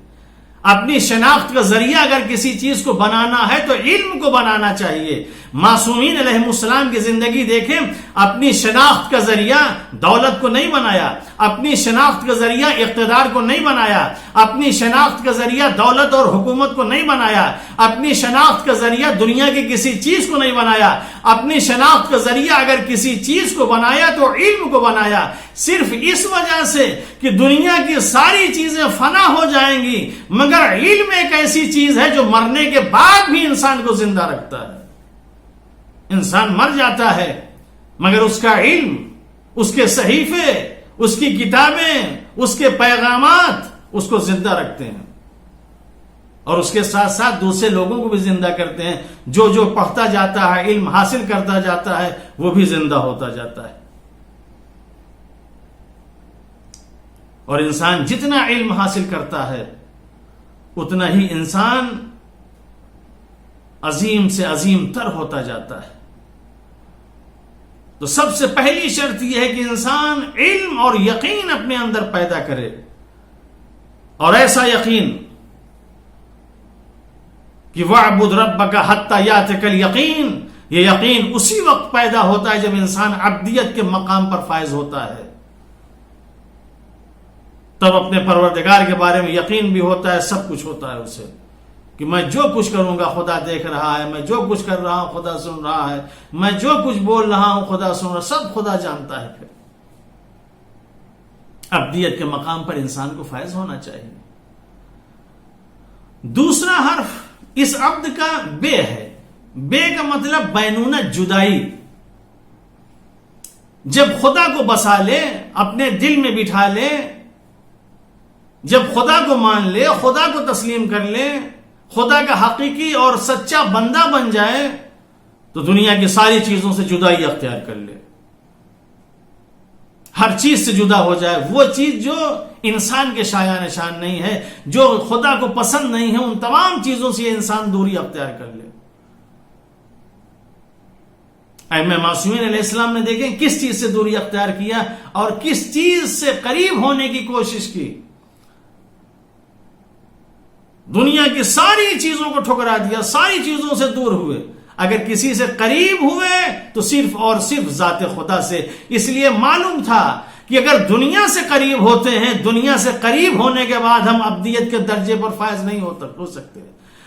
اپنی شناخت کا ذریعہ اگر کسی چیز کو بنانا ہے تو علم کو بنانا چاہیے. معصومین علیہ السلام کی زندگی دیکھیں، اپنی شناخت کا ذریعہ دولت کو نہیں بنایا، اپنی شناخت کا ذریعہ اقتدار کو نہیں بنایا، اپنی شناخت کا ذریعہ دولت اور حکومت کو نہیں بنایا، اپنی شناخت کا ذریعہ دنیا کی کسی چیز کو نہیں بنایا. اپنی شناخت کا ذریعہ اگر کسی چیز کو بنایا تو علم کو بنایا، صرف اس وجہ سے کہ دنیا کی ساری چیزیں فنا ہو جائیں گی، مگر علم ایک ایسی چیز ہے جو مرنے کے بعد بھی انسان کو زندہ رکھتا ہے. انسان مر جاتا ہے مگر اس کا علم، اس کے صحیفے، اس کی کتابیں، اس کے پیغامات اس کو زندہ رکھتے ہیں، اور اس کے ساتھ ساتھ دوسرے لوگوں کو بھی زندہ کرتے ہیں. جو جو پڑھتا جاتا ہے، علم حاصل کرتا جاتا ہے، وہ بھی زندہ ہوتا جاتا ہے. اور انسان جتنا علم حاصل کرتا ہے اتنا ہی انسان عظیم سے عظیم تر ہوتا جاتا ہے. تو سب سے پہلی شرط یہ ہے کہ انسان علم اور یقین اپنے اندر پیدا کرے، اور ایسا یقین کہ وَاعْبُدْ رَبَّكَ حَتَّى يَأْتِيَكَ الْيَقِينُ، یہ یقین اسی وقت پیدا ہوتا ہے جب انسان عبدیت کے مقام پر فائز ہوتا ہے. تب اپنے پروردگار کے بارے میں یقین بھی ہوتا ہے، سب کچھ ہوتا ہے اسے، کہ میں جو کچھ کروں گا خدا دیکھ رہا ہے، میں جو کچھ کر رہا ہوں خدا سن رہا ہے، میں جو کچھ بول رہا ہوں خدا سن رہا ہے، سب خدا جانتا ہے. پھر عبدیت کے مقام پر انسان کو فائز ہونا چاہیے. دوسرا حرف اس عبد کا بے ہے. بے کا مطلب بینونت، جدائی. جب خدا کو بسا لے، اپنے دل میں بٹھا لے، جب خدا کو مان لے، خدا کو تسلیم کر لے، خدا کا حقیقی اور سچا بندہ بن جائے، تو دنیا کی ساری چیزوں سے جدائی اختیار کر لے، ہر چیز سے جدا ہو جائے. وہ چیز جو انسان کے شایع نشان نہیں ہے، جو خدا کو پسند نہیں ہے، ان تمام چیزوں سے انسان دوری اختیار کر لے. ائمہ معصومین علیہ السلام نے دیکھیں کس چیز سے دوری اختیار کیا اور کس چیز سے قریب ہونے کی کوشش کی. دنیا کی ساری چیزوں کو ٹھکرا دیا، ساری چیزوں سے دور ہوئے. اگر کسی سے قریب ہوئے تو صرف اور صرف ذات خدا سے. اس لیے معلوم تھا کہ اگر دنیا سے قریب ہوتے ہیں، دنیا سے قریب ہونے کے بعد ہم عبدیت کے درجے پر فائز نہیں ہو سکتے.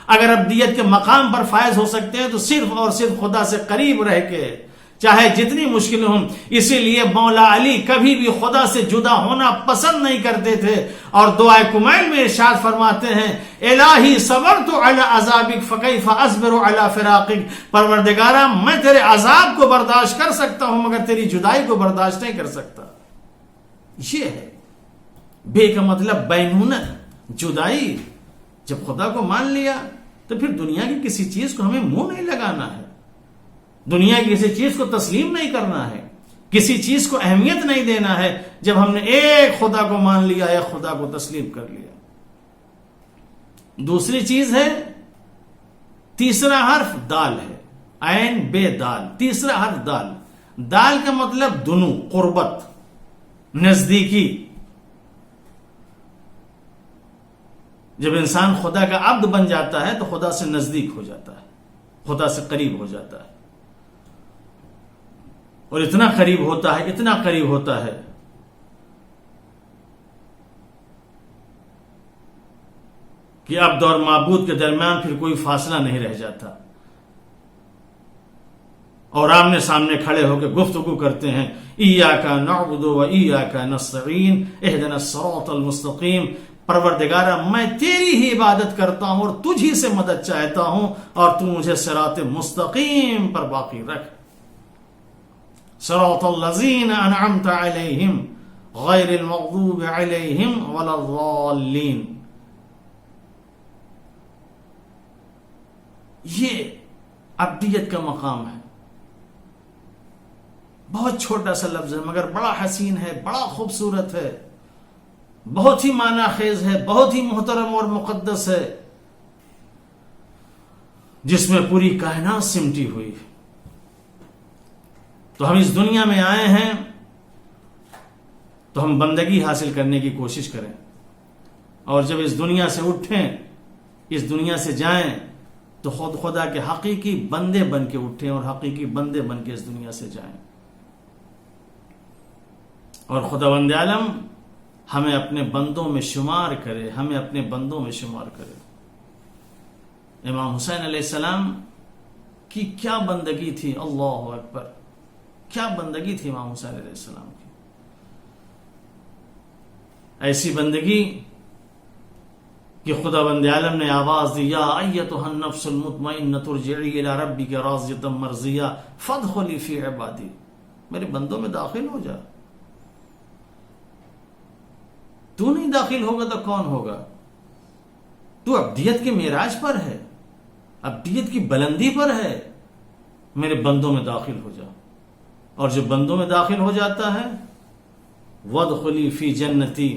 اگر عبدیت کے مقام پر فائز ہو سکتے ہیں تو صرف اور صرف خدا سے قریب رہ کے، چاہے جتنی مشکلیں ہوں. اسی لیے مولا علی کبھی بھی خدا سے جدا ہونا پسند نہیں کرتے تھے، اور دعائے کمیل میں ارشاد فرماتے ہیں الہی صبرت علی عذابک فکیف اصبر علی فراقک. پروردگارا میں تیرے عذاب کو برداشت کر سکتا ہوں مگر تیری جدائی کو برداشت نہیں کر سکتا. یہ ہے بے کا مطلب بینونت، جدائی. جب خدا کو مان لیا تو پھر دنیا کی کسی چیز کو ہمیں منہ نہیں لگانا ہے، دنیا کی کسی چیز کو تسلیم نہیں کرنا ہے، کسی چیز کو اہمیت نہیں دینا ہے. جب ہم نے ایک خدا کو مان لیا، ایک خدا کو تسلیم کر لیا. دوسری چیز ہے، تیسرا حرف دال ہے، عین بے دال. تیسرا حرف دال. دال کا مطلب دنو، قربت، نزدیکی. جب انسان خدا کا عبد بن جاتا ہے تو خدا سے نزدیک ہو جاتا ہے، خدا سے قریب ہو جاتا ہے. اور اتنا قریب ہوتا ہے، اتنا قریب ہوتا ہے کہ عبد اور معبود کے درمیان پھر کوئی فاصلہ نہیں رہ جاتا، اور آمنے سامنے کھڑے ہو کے گفتگو کرتے ہیں. ایاک نعبد و ایاک نستعین اہدنا الصراط المستقیم. پروردگارا میں تیری ہی عبادت کرتا ہوں اور تجھ ہی سے مدد چاہتا ہوں، اور تو مجھے صراط مستقیم پر باقی رکھ. صراط الذین انعمت علیہم غیر المغضوب علیہم ولا الضالین. یہ عبدیت کا مقام ہے. بہت چھوٹا سا لفظ ہے مگر بڑا حسین ہے، بڑا خوبصورت ہے، بہت ہی معنی خیز ہے، بہت ہی محترم اور مقدس ہے، جس میں پوری کائنات سمٹی ہوئی ہے. تو ہم اس دنیا میں آئے ہیں تو ہم بندگی حاصل کرنے کی کوشش کریں، اور جب اس دنیا سے اٹھیں اس دنیا سے جائیں تو خود خدا کے حقیقی بندے بن کے اٹھیں اور حقیقی بندے بن کے اس دنیا سے جائیں. اور خداوند عالم ہمیں اپنے بندوں میں شمار کرے، ہمیں اپنے بندوں میں شمار کرے. امام حسین علیہ السلام کی کیا بندگی تھی، اللہ اکبر، کیا بندگی تھی امام حسین علیہ السلام کی. ایسی بندگی کہ خداوند عالم نے آواز دی، یا ایتھا النفس المطمئنۃ ارجعی الی ربک راضیۃ مرضیہ فادخلی فی عبادی، میرے بندوں میں داخل ہو جا. تو نہیں داخل ہوگا تو کون ہوگا؟ تو ابدیت کے معراج پر ہے، ابدیت کی بلندی پر ہے، میرے بندوں میں داخل ہو جا. اور جو بندوں میں داخل ہو جاتا ہے وادخلی فی جنتی،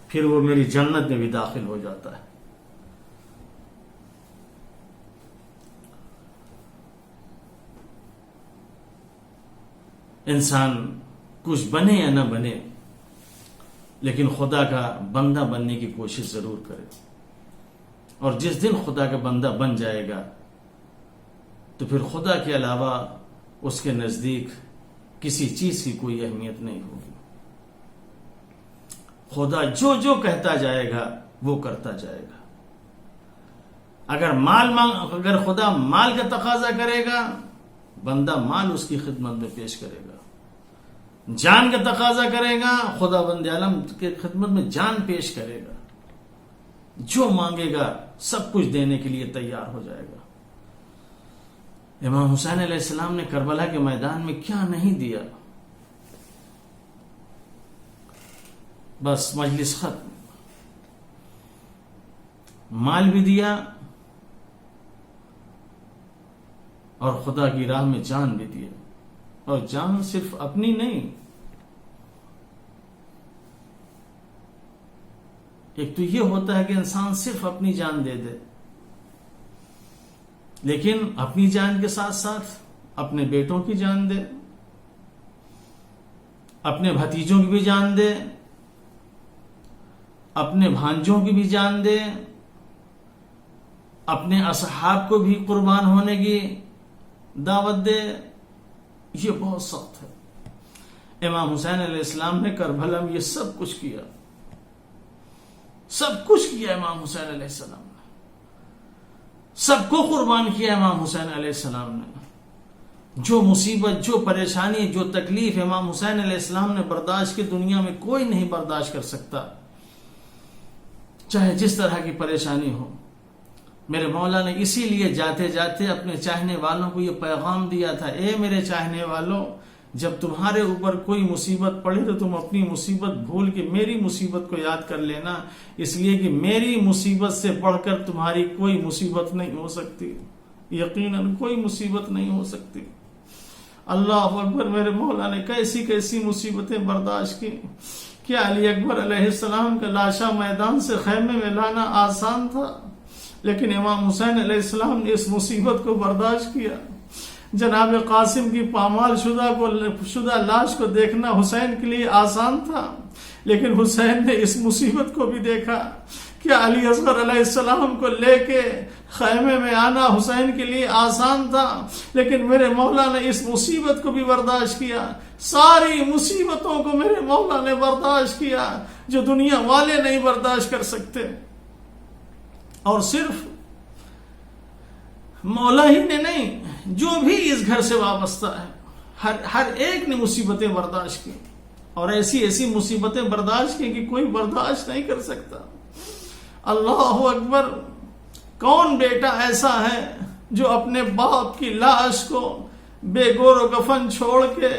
پھر وہ میری جنت میں بھی داخل ہو جاتا ہے. انسان کچھ بنے یا نہ بنے لیکن خدا کا بندہ بننے کی کوشش ضرور کرے. اور جس دن خدا کا بندہ بن جائے گا تو پھر خدا کے علاوہ اس کے نزدیک کسی چیز کی کوئی اہمیت نہیں ہوگی. خدا جو جو کہتا جائے گا وہ کرتا جائے گا. اگر خدا مال کا تقاضا کرے گا، بندہ مال اس کی خدمت میں پیش کرے گا. جان کا تقاضا کرے گا، خدا بند عالم کے خدمت میں جان پیش کرے گا. جو مانگے گا سب کچھ دینے کے لیے تیار ہو جائے گا. امام حسین علیہ السلام نے کربلا کے میدان میں کیا نہیں دیا، بس مجلس ختم. مال بھی دیا اور خدا کی راہ میں جان بھی دیا. اور جان صرف اپنی نہیں، ایک تو یہ ہوتا ہے کہ انسان صرف اپنی جان دے دے، لیکن اپنی جان کے ساتھ ساتھ اپنے بیٹوں کی جان دے، اپنے بھتیجوں کی بھی جان دے، اپنے بھانجوں کی بھی جان دے، اپنے اصحاب کو بھی قربان ہونے کی دعوت دے. یہ بہت سخت ہے. امام حسین علیہ السلام نے کربلا میں یہ سب کچھ کیا، سب کچھ کیا. امام حسین علیہ السلام نے سب کو قربان کیا. امام حسین علیہ السلام نے جو مصیبت، جو پریشانی، جو تکلیف امام حسین علیہ السلام نے برداشت کی، دنیا میں کوئی نہیں برداشت کر سکتا، چاہے جس طرح کی پریشانی ہو. میرے مولا نے اسی لیے جاتے جاتے اپنے چاہنے والوں کو یہ پیغام دیا تھا، اے میرے چاہنے والوں، جب تمہارے اوپر کوئی مصیبت پڑے تو تم اپنی مصیبت بھول کے میری مصیبت کو یاد کر لینا، اس لیے کہ میری مصیبت سے بڑھ کر تمہاری کوئی مصیبت نہیں ہو سکتی، یقیناً کوئی مصیبت نہیں ہو سکتی. اللہ اکبر. میرے مولا نے کیسی کیسی مصیبتیں برداشت کی. کیا علی اکبر علیہ السلام کا لاشا میدان سے خیمے میں لانا آسان تھا؟ لیکن امام حسین علیہ السلام نے اس مصیبت کو برداشت کیا. جناب قاسم کی پامال شدہ لاش کو دیکھنا حسین کے لیے آسان تھا، لیکن حسین نے اس مصیبت کو بھی دیکھا. کیا علی اصغر علیہ السلام کو لے کے خیمے میں آنا حسین کے لیے آسان تھا؟ لیکن میرے مولا نے اس مصیبت کو بھی برداشت کیا. ساری مصیبتوں کو میرے مولا نے برداشت کیا جو دنیا والے نہیں برداشت کر سکتے. اور صرف مولا ہی نے نہیں، جو بھی اس گھر سے وابستہ ہے ہر ایک نے مصیبتیں برداشت کی، اور ایسی ایسی مصیبتیں برداشت کی کہ کوئی برداشت نہیں کر سکتا. اللہ اکبر. کون بیٹا ایسا ہے جو اپنے باپ کی لاش کو بے گور و کفن چھوڑ کے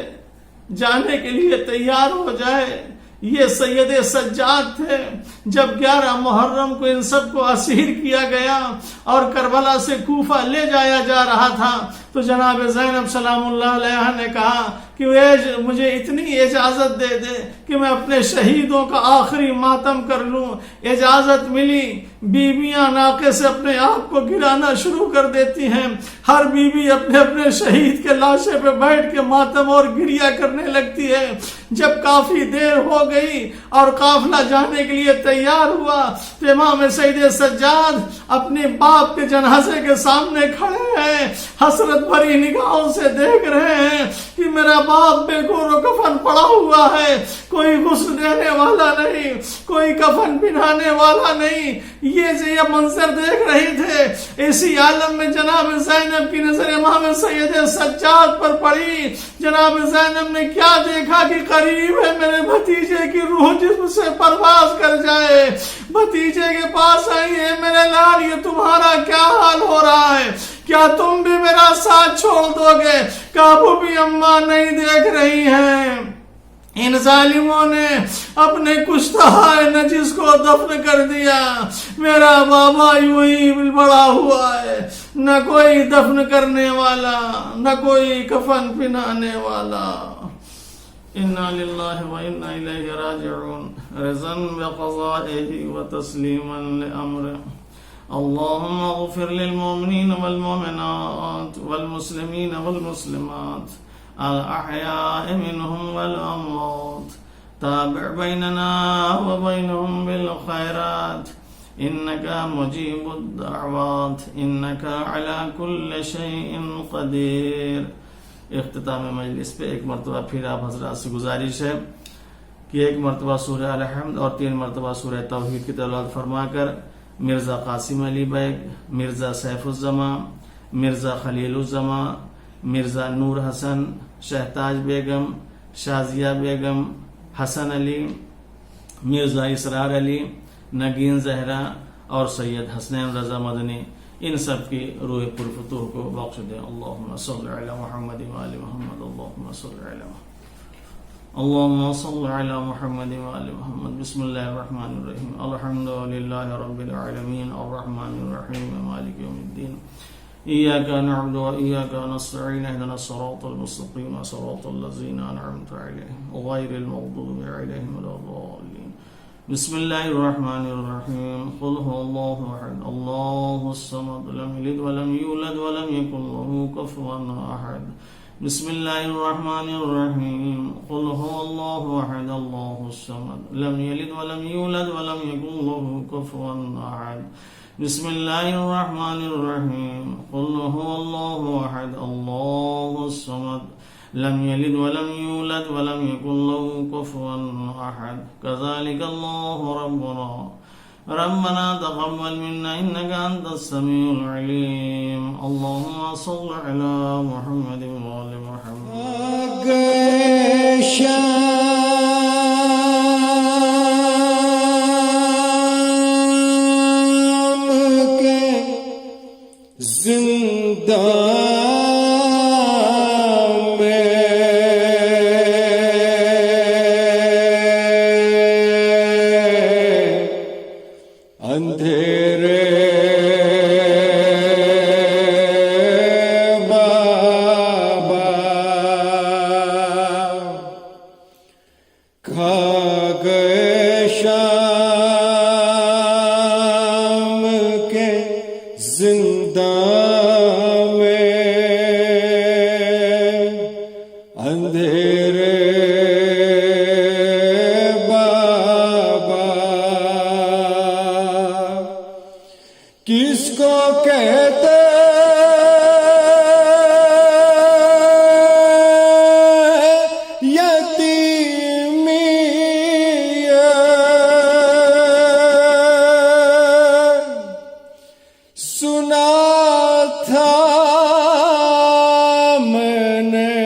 جانے کے لیے تیار ہو جائے؟ یہ سید سجاد تھے. جب 11 محرم کو ان سب کو اسیر کیا گیا اور کربلا سے کوفہ لے جایا جا رہا تھا تو جناب زینب سلام اللہ علیہ نے کہا کہ کہ مجھے اتنی اجازت دے دے کہ میں اپنے شہیدوں کا آخری ماتم کر لوں۔ اجازت ملی، بیویاں ناقے سے اپنے آپ کو گرانا شروع کر دیتی ہیں، ہر بیوی اپنے اپنے شہید کے لاشے پہ بیٹھ کے ماتم اور گریا کرنے لگتی ہے۔ جب کافی دیر ہو گئی اور قافلہ جانے کے لیے تیار ہوا تو امام سید سجاد اپنے باپ کے جنازے کے سامنے کھڑے ہیں، حسرت بھری نگاہوں سے دیکھ رہے ہیں کہ میرا باپ بے گور و کفن پڑا ہوا ہے، کوئی غسل دینے والا نہیں، کوئی کفن پہنانے والا نہیں۔ یہ منظر دیکھ رہے تھے، اسی عالم میں جناب زینب کی نظر امام سید سجاد پر پڑی۔ جناب زینب نے کیا دیکھا کہ قریب ہے میرے بھتیجے کی روح جسم سے پرواز کر جائے۔ بھتیجے کے پاس آئی ہے، میرے لال یہ تمہارا کیا حال ہو رہا ہے؟ کیا تم بھی میرا ساتھ چھوڑ دو گے؟ کابو بھی اماں نہیں دیکھ رہی ہیں۔ ان ظالموں نے اپنے کشتہ نجس کو دفن کر دیا، میرا بابا یوں ہی بڑا ہوا ہے، نہ کوئی دفن کرنے والا، نہ کوئی کفن پہنانے والا۔ انا للہ و انا الیہ راجعون، رضا بقضائہ و تسلیما لامرہ۔ اللہم اغفر للمؤمنین والمؤمنات والمسلمین والمسلمات الأحياء منهم والأموات، تابع بيننا وبينهم بالخيرات إنك مجيب الدعوات إنك على كل شيء قدير۔ اختتام مجلس پہ ایک مرتبہ پھر آپ حضرات سے گزارش ہے کہ ایک مرتبہ سورہ الحمد اور 3 مرتبہ سورہ توحید کی تلاوت فرما کر مرزا قاسم علی بیگ، مرزا سیف الزماں، مرزا خلیل الزماں، مرزا نور حسن، شہتاج بیگم، شازیہ بیگم، حسن علی، مرزا اسرار علی، نگین زہرا اور سید حسنین رضا مدنی، ان سب کی روح پرفتوح کو بخش دے۔ اللہم صل علی محمد وآل محمد، اللہم صل علی محمد، اللہم صل علی محمد وآل محمد۔ بسم اللہ الرحمن الرحیم، الحمدللہ رب العالمین، الرحمن الرحیم، مالک یوم الدین، إياك نعبد وإياك نستعين، اهدنا الصراط المستقيم صراط الذين أنعمت عليهم غير المغضوب عليهم ولا الضالين۔ بسم الله الرحمن الرحيم، قل هو الله أحد الله الصمد لم يلد ولم يولد ولم يكن له كفوا أحد۔ بسم الله الرحمن الرحيم، قل هو الله أحد الله الصمد لم يلد ولم يولد ولم يكن له كفوا أحد۔ بسم الله الرحمن الرحيم، قل هو الله أحد الله الصمد لم يلد ولم يولد ولم يكن له كفوا أحد۔ كذلك الله ربنا تقبل منا إنك أنت السميع العليم۔ اللهم صل على محمد وآل محمد۔ کس کو کہتے سنا تھا میں نے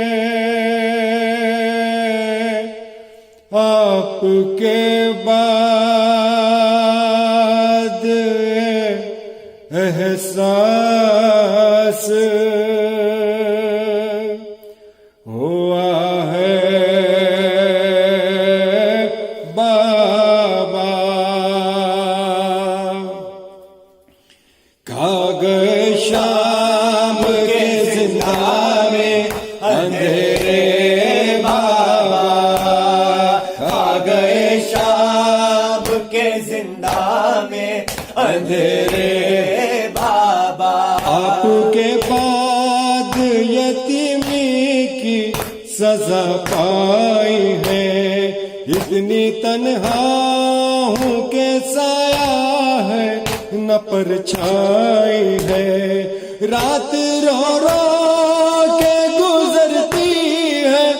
آپ کے بعد احساس ہوا ہے بابا کاغذ شام کے زندہ میں اندھیرے بابا آپ کے بعد یتیمی کی سزا پائی ہے، اتنی تنہا ہوں کہ سایہ ہے نہ پرچھائی ہے، رات رو رو کے گزرتی ہے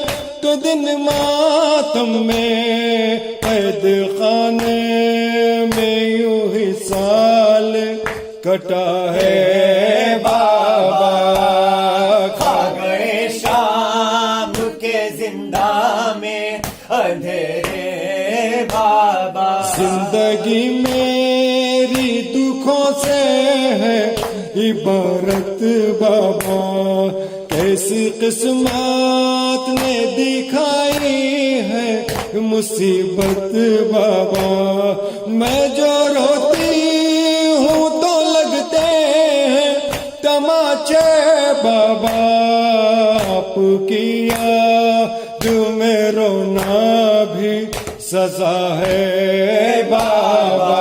تو دن ماتم میں، قید خانے میں یوں ہی سال کٹا ہے بابا، کھا گئے شام کے زندہ میں اندھیرے بابا، زندگی میری دکھوں سے ہے عبارت بابا، کیسی قسمت نے دکھائی ہے مصیبت بابا، میں جو روتی ہوں تو لگتے ہیں تماچے بابا، آپ کی یاد میں رونا بھی سزا ہے بابا،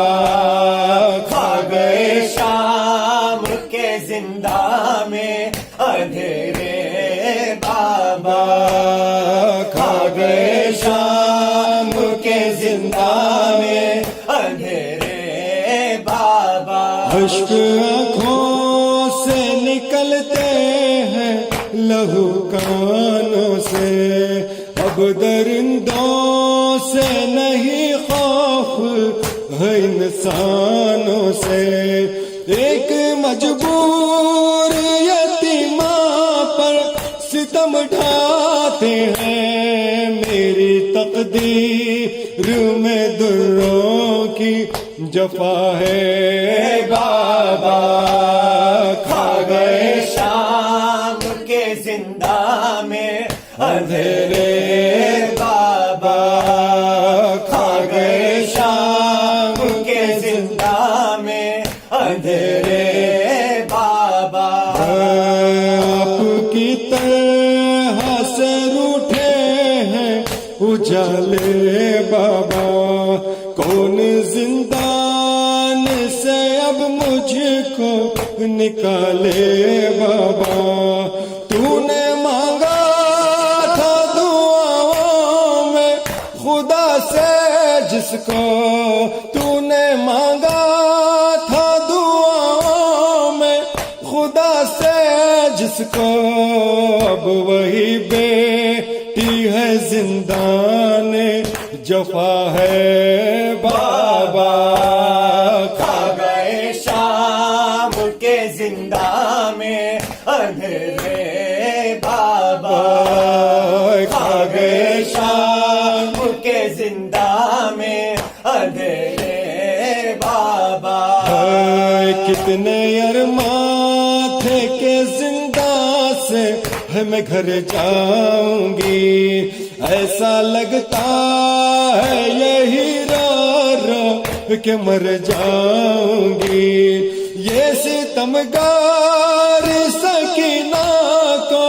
کھا گئے شام کے زندہ میں اندھیرے بابا، کھا گئے شام کے زندہ میں اندھیرے بابا، اشک آنکھوں سے نکلتے ہیں لہو کانوں سے، اب درندوں سے نہیں خوف ہے انسانوں سے، ایک مجبور یتیمہ پر ستم ڈھاتے ہیں، میری تقدیر میں دروں کی جفا ہے بابا، کھا گئے شام کے زندہ میں اندھیرے بابا، کھا گئے شام کے زندہ میں اندھیرے بابا، آپ کی طرح سے روٹھے ہیں اجالے بابا، کون زندان سے اب مجھ کو نکالے بابا، تو نے مانگا تھا دعاؤں میں خدا سے جس کو، تو نے مانگا تھا دعاؤں میں خدا سے جس کو، اب وہی بیٹی ہے زندان جفا ہے بابا، کھا گئے شام کے زندہ میں اندھیرے بابا، کھا گئے شام کے زندہ میں اندھیرے بابا، کتنے ارمان تھے کہ زندہ سے میں گھر جاؤں گی، ایسا لگتا ہے یہی رو رو کہ مر جاؤں گی، یہ ستمگار سکینہ کو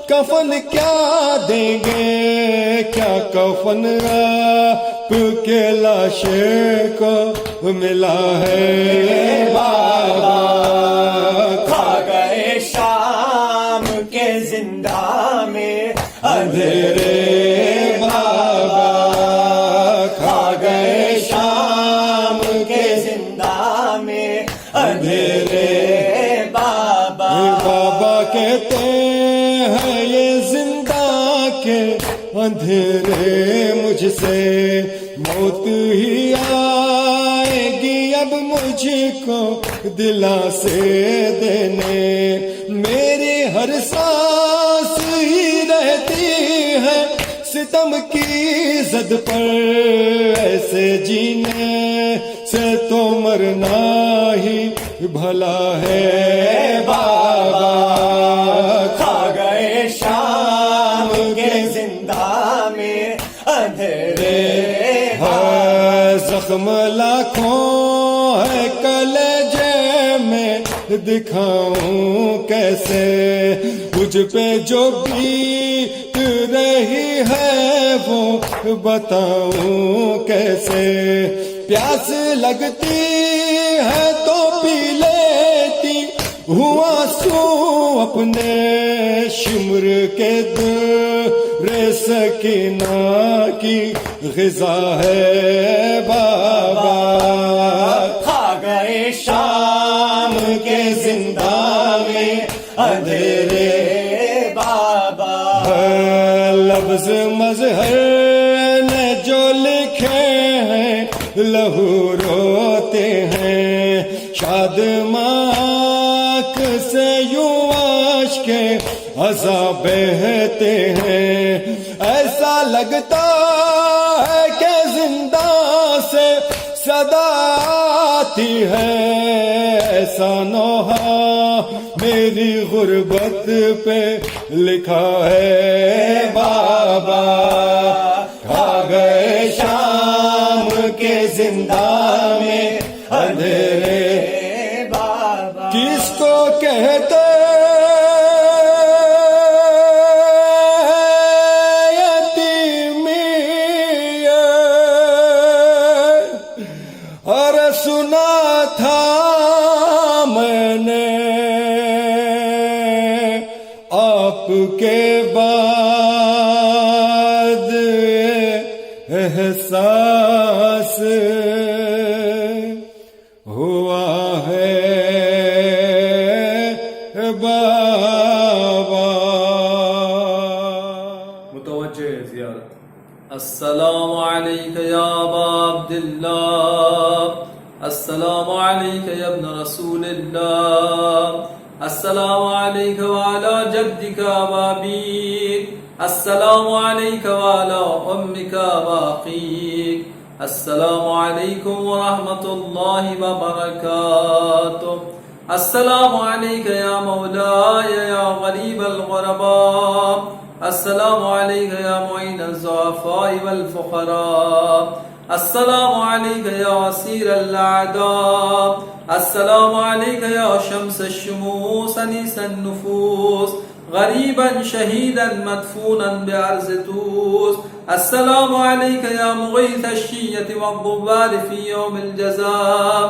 کفن کیا دیں گے، کیا کفن آپ کے لاشے کو ملا ہے بابا، کھا گئے شام کے زندہ میں اندھیرے بابا، کھا گئے شام کے زندہ میں اندھیرے بابا، بابا کہتے ہیں یہ زندہ کے اندھیرے مجھ سے موت ہی آئے گی اب مجھ کو دلاسے دینے، میری ہر سانس ہی رہتی ہے ستم کی زد پر، ایسے جینے سے تو مرنا ہی بھلا ہے بابا، کھا گئے شام کے زندہ میں اندھیرے زخم لاکھوں ہے کلیجے میں دکھاؤں کیسے، مجھ پہ جو بیت رہی ہے وہ بتاؤں کیسے، پیاس لگتی ہے تو پی لیتی ہوا سو اپنے شمر کے در سکینہ کی غذا ہے بابا. کھا گئے شام کے زندہ میں اندھیرے بابا. لفظ مظہر نے جو لکھے ہیں لہو روتے ہیں. شاد ماک سے یوں اشک عذاب بہتے ہیں. ایسا لگتا ہے کہ زندہ سے صدا آتی ہے. ایسا نوحہ میری غربت پہ لکھا ہے بابا. کھا گئے شام کے زندہ میں اندھیرے بابا. کس کو کہتے اور سنا تھا میں نے آپ کے بعد احساس ہوا ہے بابا. متوجہ زیارت. السلام علیک یا ابا عبداللہ. السلام علیک یا ابن رسول اللہ. السلام علیک وعلا جدک وابیک. السلام علیک وعلا امک واخیک. السلام علیکم ورحمۃ اللہ وبرکاتہ. السلام علیک یا مولاي یا غریب الغرباء. السلام علیک یا معین الضعفاء والفقراء. السلام علیک یا اسیر الاعداء. السلام علیک یا شمس الشموس انیس النفوس غریبا شہیدا مدفونا بعرض توس. السلام علیک یا مغیث الشیۃ والضباب فی یوم الجزاء.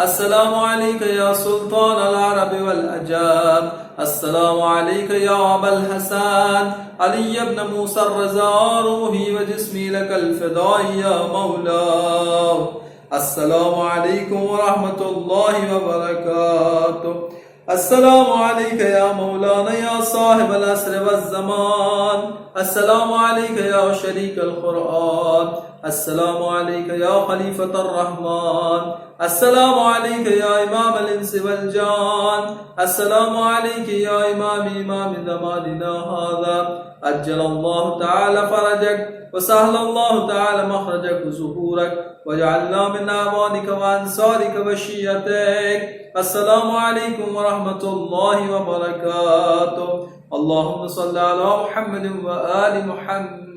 السلام علیک یا سلطان العرب والعجاب. السلام علیک یا ابا الحسن علی ابن موسى الرضا. روحی و جسمی لک الفداء یا مولا. السلام علیکم ورحمۃ اللہ وبرکاتہ. السلام علیک یا مولانا یا صاحب العصر والزمان. السلام علیک یا شریک القرآن. السلام علیک یا خلیفۃ الرحمن. السلام علیک یا امام الانس والجان. السلام علیک یا امام زماننا هذا. عجل اللہ تعالی فرجک وسهل اللہ تعالی مخرجک وظہورک وجعلنا من اعوانک وانصارک وشیعتک. السلام علیکم ورحمۃ اللہ وبرکاتہ. اللہم صل علی محمد و آل محمد.